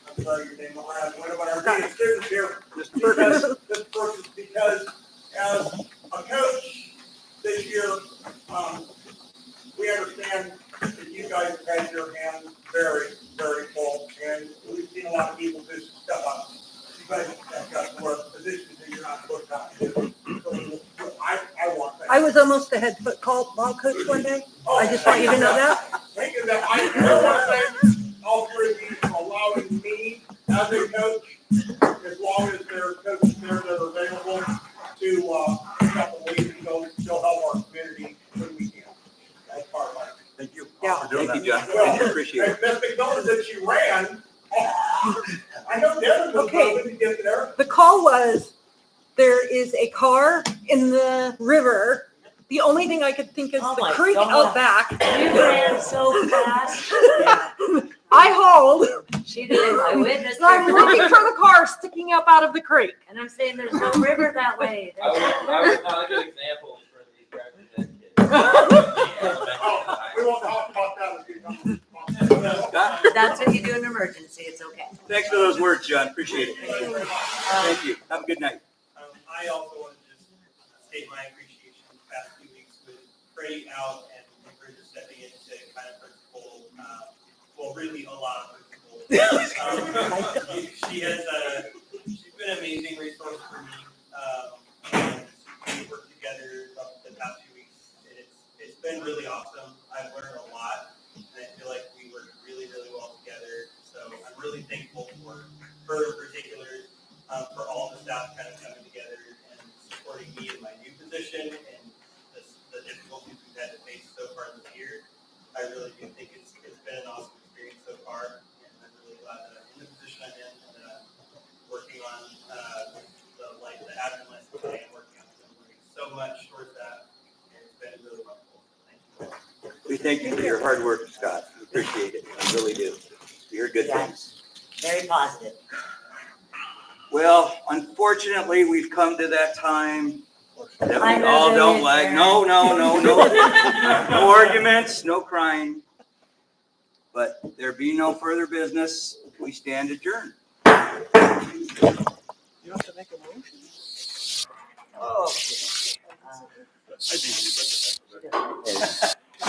I'm sorry your name, one of our students here. This person, because as a coach this year, we understand that you guys have had your hands very, very full, and we've seen a lot of people do stuff up. You guys have got more positions that you're not supposed to have to do. So I want that. I was almost the head football coach one day. I just want you to know that. Thank you. I want to thank all 3 of you for allowing me as a coach, as long as there are coaches there that are available to pick up the lead and go help our community when we can. That's part of it. Thank you. Yeah. Thank you, John. Well, Appreciate it. Ms. McDonald said she ran. I know Devin was Okay. hoping to get there. The call was, there is a car in the river. The only thing I could think is Oh the my creek God. out back. You ran so fast. I hauled, She did. I witnessed and I'm her. looking for the car sticking up out of the creek. And I'm saying there's no river that way. I was not a good example for these drivers and kids. Oh, we won't talk about that as we come. Scott, That's what you do in an emergency. It's okay. thanks for those words, John. Appreciate it. Thank you. Have a good night. I also want to just state my appreciation the past 2 weeks with Freddie out and Bridget stepping into kind of principal, well, really a lot of principal. She has, she's been an amazing resource for me. And we worked together the past 2 weeks. It's been really awesome. I've learned a lot, and I feel like we work really, really well together. So I'm really thankful for her in particular, for all the staff kind of coming together and supporting me in my new position and the difficulties we've had to face so far this year. I really do think it's been an awesome experience so far, and I'm really glad that I'm in the position I'm in and that I'm working on the admin list that I am working on. So I'm working so much towards that, and it's been really wonderful. Thank you. We thank you for your hard work, Scott. We appreciate it. I really do. We hear good Yeah. things. Very positive. Well, unfortunately, we've come to that time that I we know all that don't is like. there. No, no, no, no. No arguments, no crying. But there be no further business. We stand adjourned. You have to make a motion. Oh. I do.